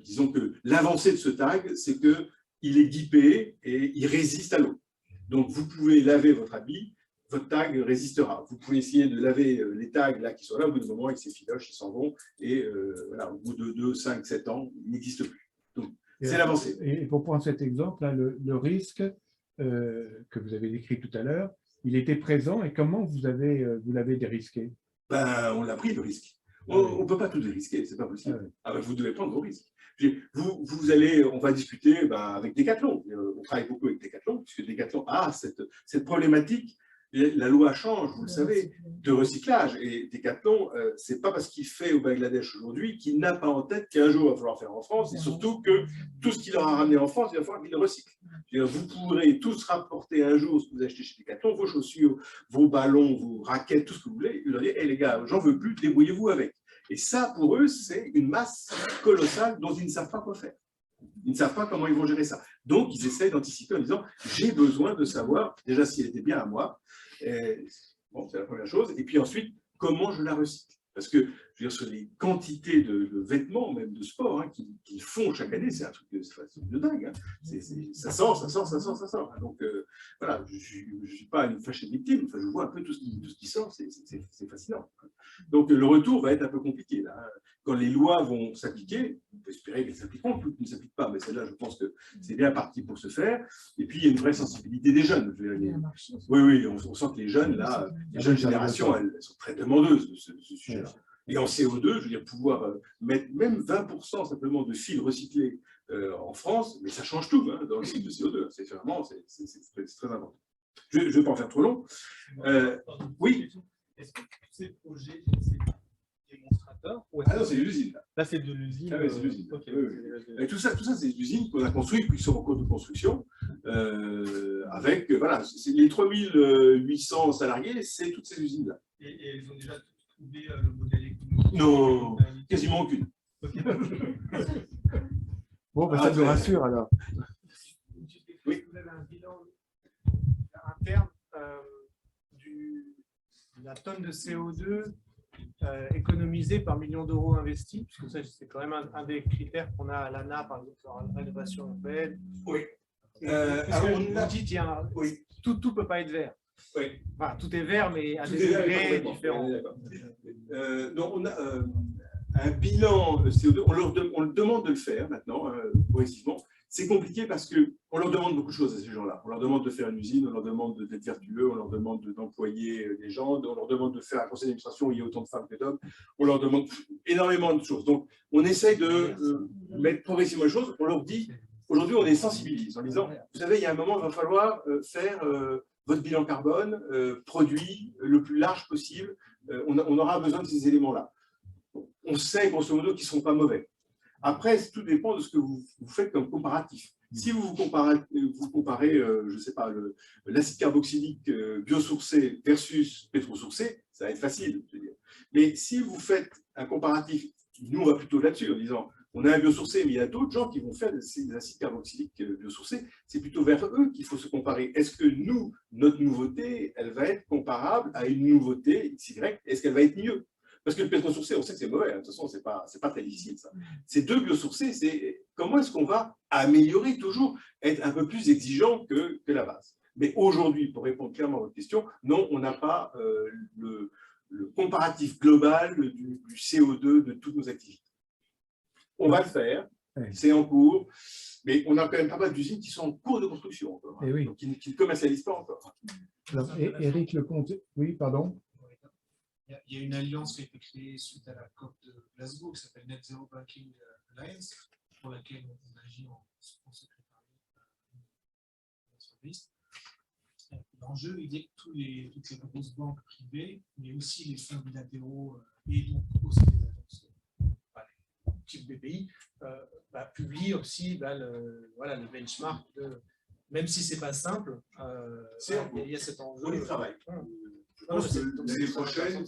disons que l'avancée de ce tag, c'est qu'il est guipé et il résiste à l'eau. Donc, vous pouvez laver votre habit, votre tag résistera. Vous pouvez essayer de laver les tags là, qui sont là, au bout d'un moment, avec ces filoches, ils s'en vont et voilà, au bout de 2, 5, 7 ans, ils n'existent plus. Donc, c'est l'avancée. Et pour prendre cet exemple, là, le risque que vous avez décrit tout à l'heure, il était présent et comment vous l'avez dérisqué? On l'a pris, le risque. On ne peut pas tout dérisquer, ce n'est pas possible. Vous devez prendre vos risques. Vous allez, on va discuter avec Decathlon. On travaille beaucoup avec Decathlon, puisque Decathlon a cette problématique. La loi change, vous le savez, de recyclage. Et Decathlon, ce n'est pas parce qu'il fait au Bangladesh aujourd'hui qu'il n'a pas en tête qu'un jour il va falloir faire en France, et surtout que tout ce qu'il aura ramené en France, il va falloir qu'il le recycle. Vous pourrez tous rapporter un jour ce que vous achetez chez Decathlon, vos chaussures, vos ballons, vos raquettes, tout ce que vous voulez, et vous leur dites, les gars, j'en veux plus, débrouillez-vous avec. Et ça, pour eux, c'est une masse colossale dont ils ne savent pas quoi faire. Ils ne savent pas comment ils vont gérer ça. Donc, ils essayent d'anticiper en disant, j'ai besoin de savoir, déjà, si elle était bien à moi. Bon, c'est la première chose. Et puis ensuite, comment je la recycle? Parce que, je veux dire, sur les quantités de vêtements, même de sport, qu'ils font chaque année, c'est un truc de dingue. Ça sort. Donc, voilà, je ne suis pas une fâchée victime. Enfin, je vois un peu tout ce qui sort, c'est fascinant. Donc, le retour va être un peu compliqué. Là. Quand les lois vont s'appliquer, on peut espérer qu'elles s'appliqueront, toutes ne s'appliquent pas, mais celle-là, je pense que c'est bien parti pour se faire. Et puis, il y a une vraie sensibilité des jeunes. Oui, on sent que les jeunes, là, les jeunes générations, elles sont très demandeuses de ce sujet-là. Et en CO2, je veux dire, pouvoir mettre même 20% simplement de fils recyclés en France, mais ça change tout dans le cycle de CO2. C'est vraiment, c'est très important. Je ne vais pas en faire trop long. Oui. Est-ce que ces projets, c'est démonstrateurs? Ah non, c'est l'usine. Là, c'est de l'usine. Ah oui, c'est l'usine. Okay. Et tout ça c'est des usines qu'on a construites, qui sont en cours de construction, avec, voilà, les 3800 salariés, c'est toutes ces usines-là. Et ils ont déjà trouvé le modèle économique? Non, quasiment aucune. Okay. Bon, ça nous rassure alors. Oui. Vous avez un bilan interne de la tonne de CO2 économisée par million d'euros investis, puisque ça, c'est quand même un des critères qu'on a à l'ANA, par exemple, dans la rénovation urbaine. Oui. On dit, tiens, oui. Tout ne peut pas être vert. Oui. Enfin, tout est vert, mais à des degrés différents. Donc, on a un bilan CO2, on le demande de le faire maintenant, progressivement. C'est compliqué parce qu'on leur demande beaucoup de choses à ces gens-là. On leur demande de faire une usine, on leur demande d'être vertueux, on leur demande d'employer des gens, on leur demande de faire un conseil d'administration où il y a autant de femmes que d'hommes, on leur demande énormément de choses. Donc, on essaye de mettre progressivement les choses. On leur dit, aujourd'hui, on les sensibilise en disant, vous savez, il y a un moment, il va falloir faire votre bilan carbone, produit le plus large possible. On aura besoin de ces éléments-là. On sait, grosso modo, qu'ils ne sont pas mauvais. Après, tout dépend de ce que vous faites comme comparatif. Si vous comparez, je ne sais pas, l'acide carboxylique biosourcé versus pétrosourcé, ça va être facile, je veux dire. Mais si vous faites un comparatif, nous on va plutôt là-dessus en disant, on a un biosourcé, mais il y a d'autres gens qui vont faire des acides carboxyliques biosourcés, c'est plutôt vers eux qu'il faut se comparer. Est-ce que nous, notre nouveauté, elle va être comparable à une nouveauté XY? Est-ce qu'elle va être mieux? Parce que le pétrosourcé, on sait que c'est mauvais, de toute façon, ce n'est pas très difficile, ça. Ces deux biosourcés, c'est comment est-ce qu'on va améliorer toujours, être un peu plus exigeant que la base. Mais aujourd'hui, pour répondre clairement à votre question, non, on n'a pas le comparatif global du CO2 de toutes nos activités. On va le faire, c'est en cours, mais on a quand même pas mal d'usines qui sont en cours de construction encore, hein, oui. donc qui ne commercialisent pas encore. Alors, Éric Lecomte, oui, pardon. Il y a une alliance qui a été créée suite à la COP de Glasgow qui s'appelle Net Zero Banking Alliance, pour laquelle on agit en secrétariat d'entreprise. L'enjeu, il est que toutes les grosses banques privées, mais aussi les fonds bilatéraux et donc aussi les agences type BPI, publient aussi le benchmark de, même si ce n'est pas simple, il y a cet enjeu. On y travaille. Je pense que l'année prochaine,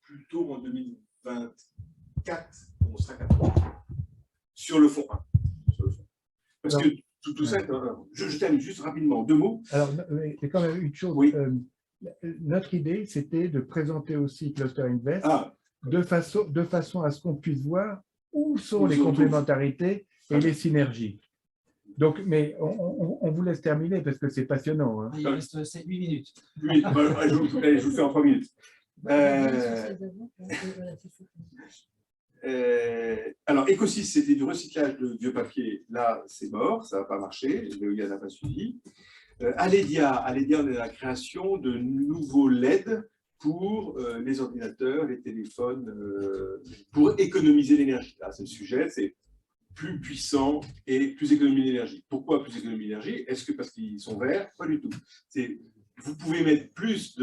plutôt en 2024, on sera capable. Sur le fond 1. Parce que tout ça, je termine juste rapidement, 2 mots. Alors, il y a quand même une chose. Oui. Notre idée, c'était de présenter aussi Cluster Invest de façon à ce qu'on puisse voir où sont les complémentarités et les synergies. Donc, mais on vous laisse terminer parce que c'est passionnant. Hein. Il reste 7-8 minutes. Oui, je vous fais en 3 minutes. Alors, Ecosys, c'était du recyclage de vieux papier. Là, c'est mort, ça ne va pas marcher. Veolia n'a pas suivi. Aledia, on est dans la création de nouveaux LED pour les ordinateurs, les téléphones, pour économiser l'énergie. Là, c'est le sujet, c'est plus puissant et plus économie d'énergie. Pourquoi plus économie d'énergie? Est-ce que parce qu'ils sont verts? Pas du tout. Vous pouvez mettre plus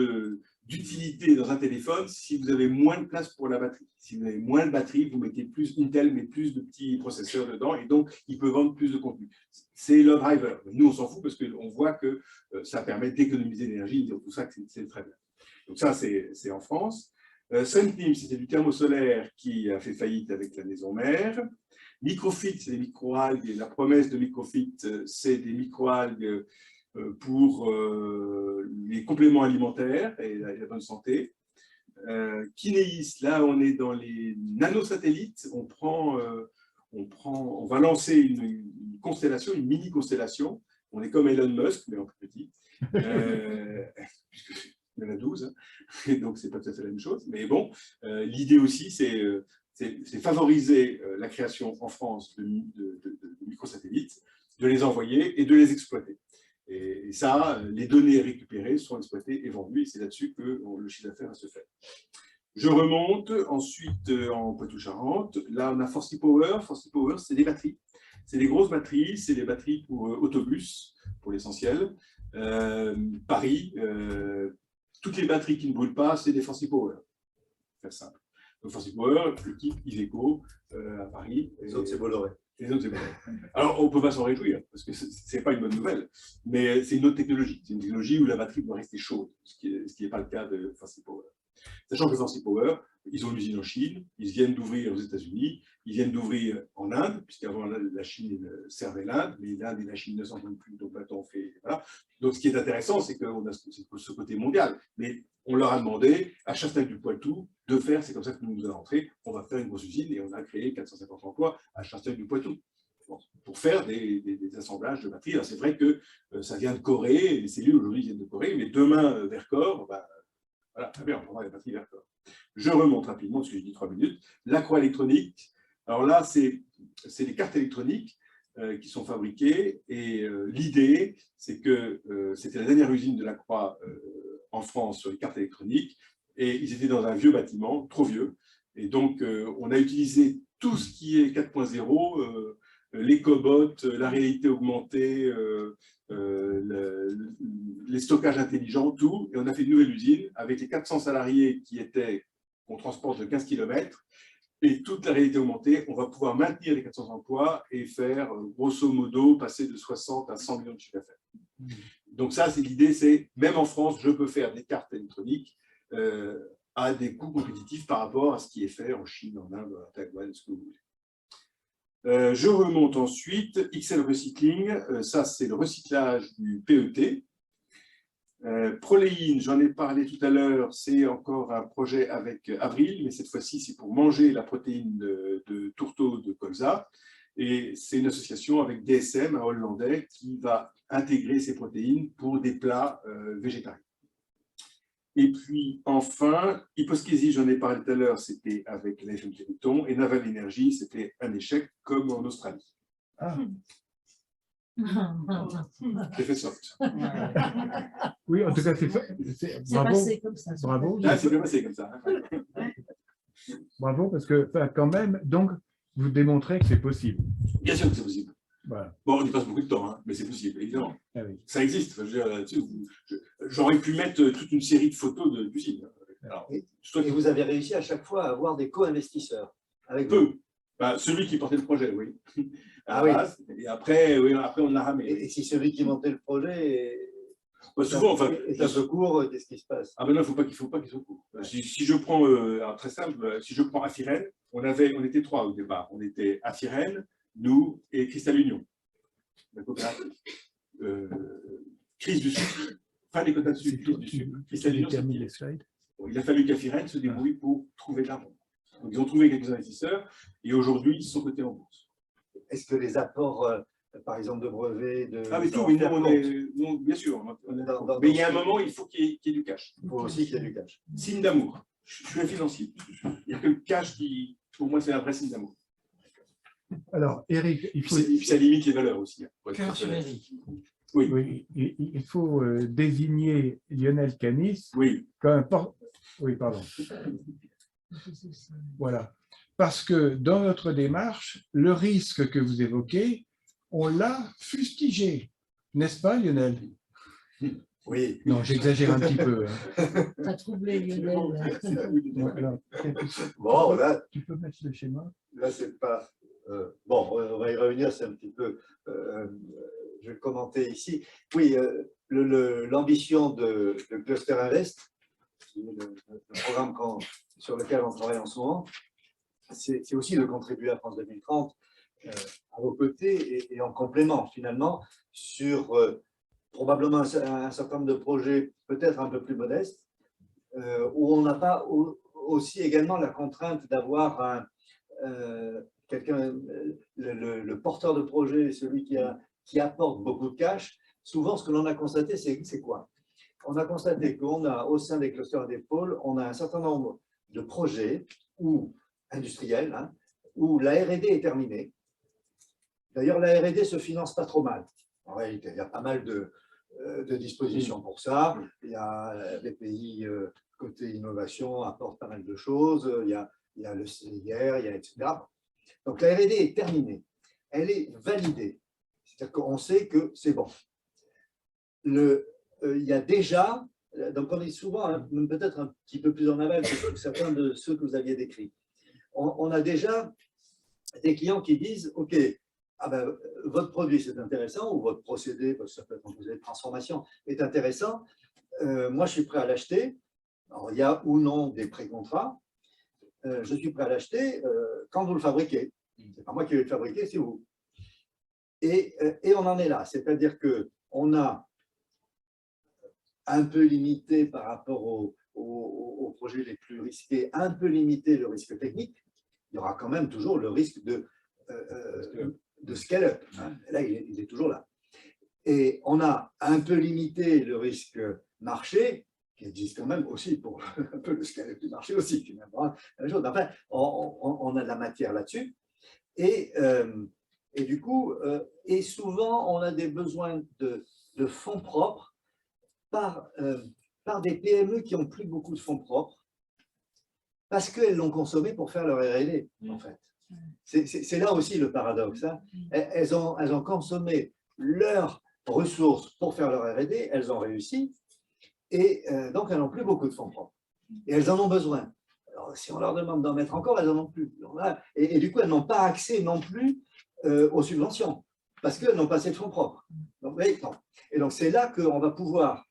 d'utilité dans un téléphone si vous avez moins de place pour la batterie. Si vous avez moins de batterie, vous mettez plus Intel, mais plus de petits processeurs dedans, et donc il peut vendre plus de contenu. C'est le driver. Nous, on s'en fout parce qu'on voit que ça permet d'économiser l'énergie, donc tout ça, c'est très bien. Donc ça, c'est en France. Sunbeam, c'était du thermosolaire qui a fait faillite avec la maison mère. Microfit, c'est des microalgues. La promesse de Microfit, c'est des microalgues pour les compléments alimentaires et la bonne santé. Kineis, là, on est dans les nanosatellites. On va lancer une constellation, une mini-constellation. On est comme Elon Musk, mais en plus petit. Puisque il y en a 12, hein. Et donc c'est pas tout à fait la même chose. Mais bon, l'idée aussi, c'est favoriser la création en France de microsatellites, de les envoyer et de les exploiter. Et ça, les données récupérées sont exploitées et vendues, et c'est là-dessus que le chiffre d'affaires va se faire. Je remonte ensuite en Poitou-Charentes. Là, on a Forcy Power. Forcy Power, c'est des batteries. C'est des grosses batteries, c'est des batteries pour autobus, pour l'essentiel. Paris, toutes les batteries qui ne brûlent pas, c'est des Forcy Power. Faire simple. Donc, Forcy Power, le type Iveco à Paris. Les autres, c'est Bolloré. Alors, on ne peut pas s'en réjouir, parce que ce n'est pas une bonne nouvelle, mais c'est une autre technologie. C'est une technologie où la batterie doit rester chaude, ce qui n'est pas le cas de Forcy Power. Sachant que Forcy Power, ils ont une usine en Chine, ils viennent d'ouvrir aux États-Unis, ils viennent d'ouvrir en Inde, puisqu'avant la Chine servait l'Inde, mais l'Inde et la Chine ne s'entendent plus, donc maintenant on fait. Voilà. Donc ce qui est intéressant, c'est qu'on a ce côté mondial, mais on leur a demandé à Chastel-du-Poitou de faire, c'est comme ça que nous allons entrer, on va faire une grosse usine et on a créé 450 emplois à Chastel-du-Poitou pour faire des assemblages de batteries. Alors c'est vrai que ça vient de Corée, les cellules aujourd'hui viennent de Corée, mais demain, Vercors, voilà, très bien, on prendra les batteries Vercors. Je remonte rapidement, parce que je dis 3 minutes. L'accroélectronique, alors là, c'est les cartes électroniques. qui sont fabriqués. Et l'idée, c'est que c'était la dernière usine de Lacroix en France sur les cartes électroniques. Et ils étaient dans un vieux bâtiment, trop vieux. Et donc, on a utilisé tout ce qui est 4.0, les cobots, la réalité augmentée, les stockages intelligents, tout. Et on a fait une nouvelle usine avec les 400 salariés qu'on transporte de 15 km. Et toute la réalité augmentée, on va pouvoir maintenir les 400 emplois et faire, grosso modo, passer de 60 à 100 millions de chiffre d'affaires. Donc ça, c'est l'idée, c'est même en France, je peux faire des cartes électroniques à des coûts compétitifs par rapport à ce qui est fait en Chine, en Inde, à Taïwan, ce que vous voulez. Je remonte ensuite, XL Recycling, ça c'est le recyclage du PET. Proléine, j'en ai parlé tout à l'heure, c'est encore un projet avec Avril, mais cette fois-ci c'est pour manger la protéine de tourteau de colza. Et c'est une association avec DSM, un Hollandais, qui va intégrer ces protéines pour des plats végétariens. Et puis enfin, Hyposkésie, j'en ai parlé tout à l'heure, c'était avec l'AFM Téléthon, et Naval Energy, c'était un échec comme en Australie. Ah. J'ai fait soft. Oui, en tout cas, c'est bravo. Passé comme ça. Bravo. Ah, c'est bien passé comme ça. Bravo, parce que quand même, donc, vous démontrez que c'est possible. Bien sûr que c'est possible. Voilà. Bon, on y passe beaucoup de temps, hein, mais c'est possible, évidemment. Ah oui. Ça existe. J'aurais pu mettre toute une série de photos de cuisine. Alors, Et vous avez réussi à chaque fois à avoir des co-investisseurs avec vous. peu. Bah, celui qui portait le projet, oui. Ah oui. Et après, oui, après, on a ramé. Et si celui qui montait le projet Souvent, enfin, est un peu court, qu'est-ce qui se passe? ah ben non, il ne faut pas qu'ils soient courts. Si je prends, alors très simple, si je prends Aphirène, on était 3 au départ. On était Aphirène, nous et Cristal Union, la coopérative. Crise du sucre, fin des quotas de sucre, crise du sucre. Cristal Union, les slides. il a fallu qu'Aphirène se débrouille pour trouver de l'argent. Donc ils ont trouvé quelques investisseurs et aujourd'hui ils sont cotés en bourse. Est-ce que les apports, par exemple, de brevets, de... Ah mais tout, oui, non, bien sûr. Mais il y a un moment, il faut qu'il y ait du cash. Il faut aussi qu'il y ait du cash. Signe d'amour. Je suis un financier. Il n'y a que le cash qui, pour moi, c'est un vrai signe d'amour. Alors, Eric, Et puis ça limite les valeurs aussi. Cœur sur Eric. Oui. Oui, il faut désigner Lionel Canis Oui. comme Oui, pardon. Voilà. Parce que dans notre démarche, le risque que vous évoquez, on l'a fustigé. N'est-ce pas, Lionel? Oui. Non, j'exagère un petit peu. T'as troublé Lionel. Voilà. Bon, là, Tu peux mettre le schéma? là c'est pas... bon, on va y revenir, c'est un petit peu... je vais le commenter ici. Oui, l'ambition de Cluster Invest, qui est le programme sur lequel on travaille en ce moment, c'est aussi de contribuer à France 2030 à vos côtés et en complément, finalement, sur probablement un certain nombre de projets peut-être un peu plus modestes, où on n'a pas aussi également la contrainte d'avoir quelqu'un, le porteur de projet, celui qui apporte beaucoup de cash. Souvent, ce que l'on a constaté, c'est quoi? On a constaté qu'on a, au sein des clusters et des pôles, on a un certain nombre de projets industriels, hein, où la R&D est terminée. D'ailleurs, la R&D se finance pas trop mal. En réalité, il y a pas mal de dispositions pour ça. Il y a les pays côté innovation apportent pas mal de choses. Il y a le CIR, il y a etc. Donc la R&D est terminée. Elle est validée. C'est-à-dire qu'on sait que c'est bon. Il y a déjà, donc on est souvent peut-être un petit peu plus en aval que certains de ceux que vous aviez décrits. On a déjà des clients qui disent, OK, ah ben, votre produit c'est intéressant, ou votre procédé, parce que ça peut être un procédé de transformation, est intéressant, moi je suis prêt à l'acheter. Alors il y a ou non des pré-contrats, je suis prêt à l'acheter quand vous le fabriquez. Ce n'est pas moi qui vais le fabriquer, c'est vous. Et on en est là, c'est-à-dire qu'on a un peu limité par rapport aux projets les plus risqués, un peu limité le risque technique. Il y aura quand même toujours le risque de scale-up. Là, il est toujours là. Et on a un peu limité le risque marché, qui existe quand même aussi pour un peu le scale-up du marché aussi, finalement. Enfin, on a de la matière là-dessus. Et Et du coup, et souvent, on a des besoins de fonds propres par des PME qui n'ont plus beaucoup de fonds propres parce qu'elles l'ont consommé pour faire leur R&D, en fait. C'est là aussi le paradoxe. Hein. Elles ont consommé leurs ressources pour faire leur R&D, elles ont réussi, et donc elles n'ont plus beaucoup de fonds propres. Et elles en ont besoin. Alors, si on leur demande d'en mettre encore, elles n'en ont plus. Et du coup, elles n'ont pas accès non plus aux subventions, parce qu'elles n'ont pas assez de fonds propres. Donc, et donc, c'est là qu'on va pouvoir,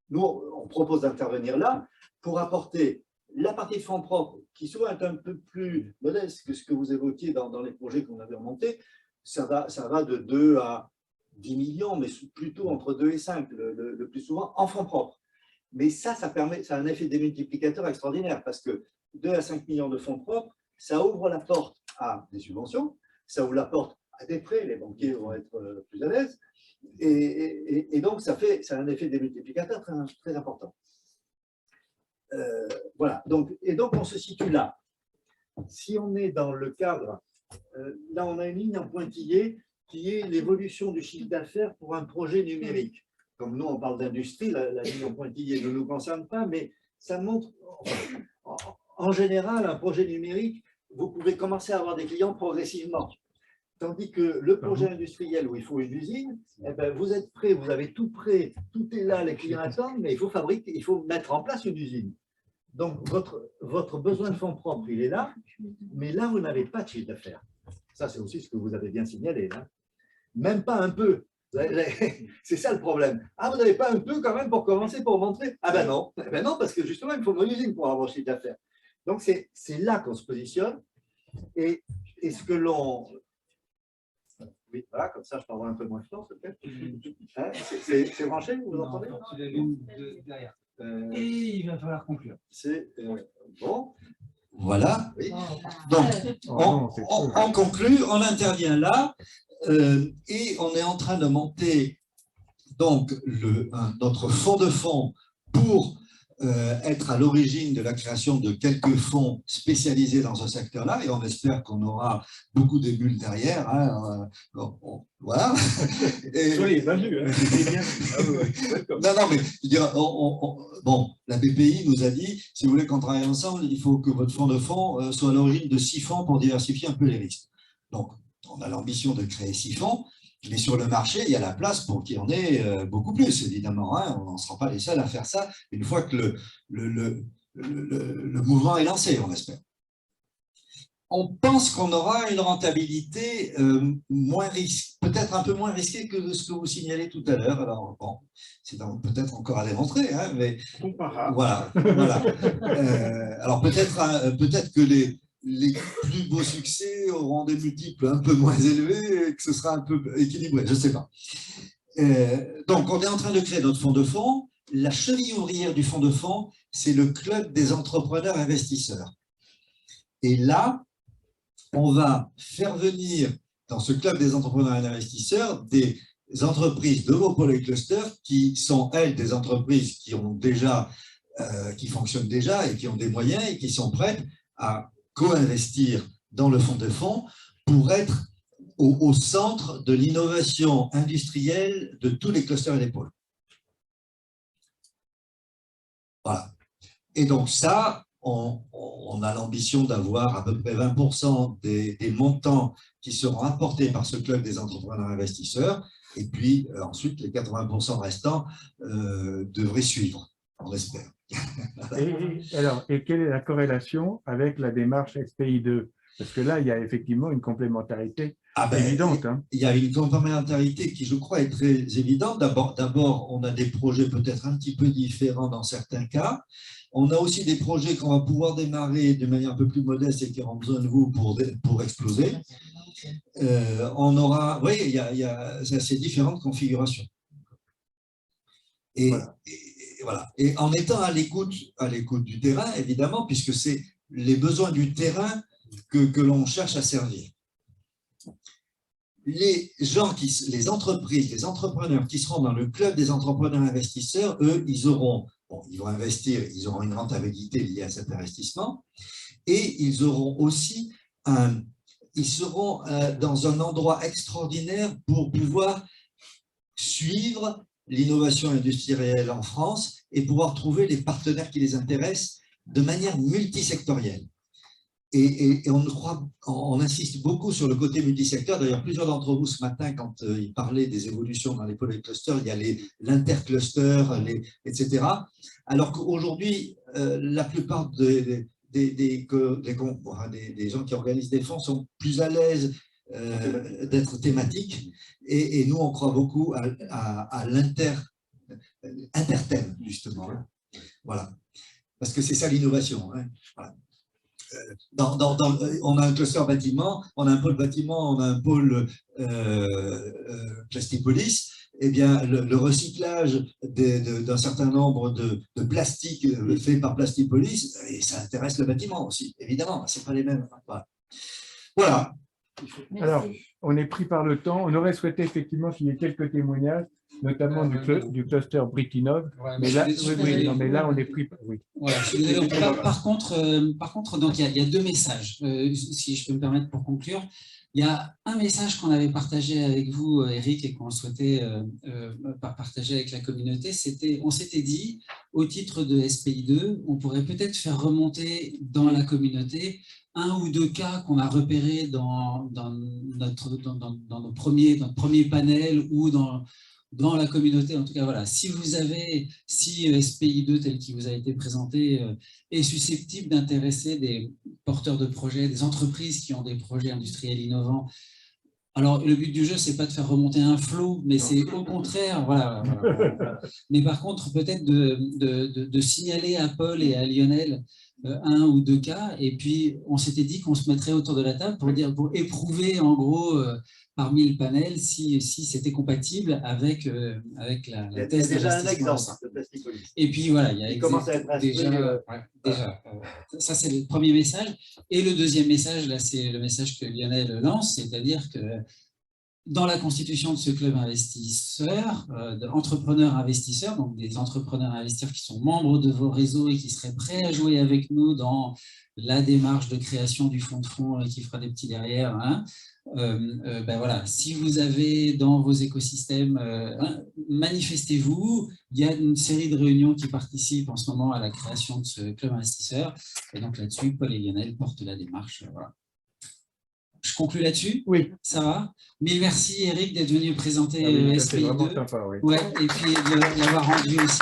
nous, on propose d'intervenir là pour apporter la partie de fonds propres, qui souvent est un peu plus modeste que ce que vous évoquiez dans les projets qu'on avait remontés. Ça va de 2 à 10 millions, mais plutôt entre 2 et 5 le plus souvent en fonds propres. Mais ça a un effet démultiplicateur extraordinaire parce que 2 à 5 millions de fonds propres, ça ouvre la porte à des subventions, ça ouvre la porte à des prêts, les banquiers vont être plus à l'aise, et donc ça a un effet démultiplicateur très, très important. Voilà, donc on se situe là. Si on est dans le cadre, là on a une ligne en pointillé qui est l'évolution du chiffre d'affaires pour un projet numérique. Comme nous, on parle d'industrie, la ligne en pointillé ne nous concerne pas, mais ça montre, en général, un projet numérique, vous pouvez commencer à avoir des clients progressivement. Tandis que le projet industriel où il faut une usine, eh ben, vous êtes prêt, vous avez tout prêt, tout est là, les clients attendent, mais il faut fabriquer, il faut mettre en place une usine. Donc, votre besoin de fonds propres, il est là, mais là, vous n'avez pas de chiffre d'affaires. Ça, c'est aussi ce que vous avez bien signalé. Hein. Même pas un peu. C'est ça le problème. Ah, vous n'avez pas un peu quand même pour commencer, pour montrer? Ah ben non, parce que justement, il faut une usine pour avoir un chiffre d'affaires. Donc, c'est là qu'on se positionne. Et ce que l'on... Oui, voilà, comme ça, je peux avoir un peu moins de temps, peut-être. Hein, c'est branché, vous l'entendez? Derrière. Et il va falloir conclure. C'est bon. Voilà. Oui. Donc, on conclut, on intervient là, et on est en train de monter donc notre fonds de fonds pour être à l'origine de la création de quelques fonds spécialisés dans ce secteur-là, et on espère qu'on aura beaucoup de bulles derrière. Hein, voilà. Soyez bienvenus. Non, mais je veux dire, bon, la BPI nous a dit, si vous voulez qu'on travaille ensemble, il faut que votre fonds de fonds soit à l'origine de 6 fonds pour diversifier un peu les risques. Donc, on a l'ambition de créer 6 fonds. Mais sur le marché, il y a la place pour qu'il y en ait beaucoup plus, évidemment. Hein. On ne sera pas les seuls à faire ça une fois que le mouvement est lancé, on espère. On pense qu'on aura une rentabilité peut-être un peu moins risquée que ce que vous signalez tout à l'heure. Alors, bon, c'est peut-être encore à démontrer, hein, mais voilà. Alors, peut-être que les plus beaux succès auront des multiples un peu moins élevés et que ce sera un peu équilibré, je ne sais pas. Donc, on est en train de créer notre fonds de fonds. La cheville ouvrière du fonds de fonds, c'est le club des entrepreneurs investisseurs. Et là, on va faire venir dans ce club des entrepreneurs investisseurs des entreprises de vos pôles et clusters qui sont, elles, des entreprises qui ont déjà, qui fonctionnent déjà et qui ont des moyens et qui sont prêtes à co-investir dans le fonds de fonds pour être au centre de l'innovation industrielle de tous les clusters et les pôles. Voilà. Et donc ça, on a l'ambition d'avoir à peu près 20% des montants qui seront apportés par ce club des entrepreneurs investisseurs, et puis ensuite les 80% restants devraient suivre, on espère. Et quelle est la corrélation avec la démarche SPI2? Parce que là, il y a effectivement une complémentarité évidente. Hein. Il y a une complémentarité qui, je crois, est très évidente. D'abord, on a des projets peut-être un petit peu différents dans certains cas. On a aussi des projets qu'on va pouvoir démarrer de manière un peu plus modeste et qui auront besoin de vous pour exploser. On aura, oui, c'est ces différentes configurations. Et voilà. Et en étant à l'écoute du terrain, évidemment, puisque c'est les besoins du terrain que l'on cherche à servir. Les entreprises, les entrepreneurs qui seront dans le club des entrepreneurs investisseurs, eux, ils vont investir, ils auront une rentabilité liée à cet investissement, et ils auront aussi ils seront dans un endroit extraordinaire pour pouvoir suivre l'innovation industrielle en France et pouvoir trouver les partenaires qui les intéressent de manière multisectorielle. Et on insiste beaucoup sur le côté multisecteur. D'ailleurs, plusieurs d'entre vous ce matin, quand ils parlaient des évolutions dans les polyclusters, il y a l'intercluster, etc. Alors qu'aujourd'hui, la plupart des gens qui organisent des fonds sont plus à l'aise d'être thématiques. Et nous, on croit beaucoup à l'interthème, justement. Hein. Voilà. Parce que c'est ça l'innovation. Hein. Voilà. On a un cluster bâtiment, on a un pôle bâtiment, on a un pôle Plastipolis. Eh bien, le recyclage d'un certain nombre de plastiques faits par Plastipolis, et ça intéresse le bâtiment aussi, évidemment, c'est pas les mêmes. Voilà. Alors, on est pris par le temps. On aurait souhaité effectivement qu'il y ait quelques témoignages, notamment du cluster Britinov. Ouais, mais là, on est pris. Oui. Voilà, par contre, donc, il y a deux messages, si je peux me permettre pour conclure. Il y a un message qu'on avait partagé avec vous, Eric, et qu'on souhaitait partager avec la communauté. On s'était dit, au titre de SPI2, on pourrait peut-être faire remonter dans la communauté un ou deux cas qu'on a repérés dans notre premier panel ou dans la communauté. En tout cas, voilà, si SPI2 tel qu'il vous a été présenté est susceptible d'intéresser des porteurs de projets, des entreprises qui ont des projets industriels innovants, alors le but du jeu, c'est pas de faire remonter un flot, mais c'est au contraire, voilà. Mais par contre, peut-être de signaler à Paul et à Lionel un ou deux cas, et puis on s'était dit qu'on se mettrait autour de la table pour éprouver en gros parmi le panel si c'était compatible avec la thèse. Il y a déjà un exemple de Plastipolis. Et puis voilà, il commence à être déjà. Ça c'est le premier message. Et le deuxième message, là c'est le message que Lionel lance, c'est-à-dire que dans la constitution de ce club investisseur, d'entrepreneurs investisseurs, donc des entrepreneurs investisseurs qui sont membres de vos réseaux et qui seraient prêts à jouer avec nous dans la démarche de création du fonds de fonds qui fera des petits derrière, hein, voilà, si vous avez dans vos écosystèmes, manifestez-vous. Il y a une série de réunions qui participent en ce moment à la création de ce club investisseur. Et donc là-dessus, Paul et Lionel portent la démarche. Voilà. Je conclue là-dessus? Oui. Ça va? Mille merci, Eric, d'être venu présenter SPI2. C'était vraiment sympa, oui. Ouais, et puis de l'avoir rendu aussi.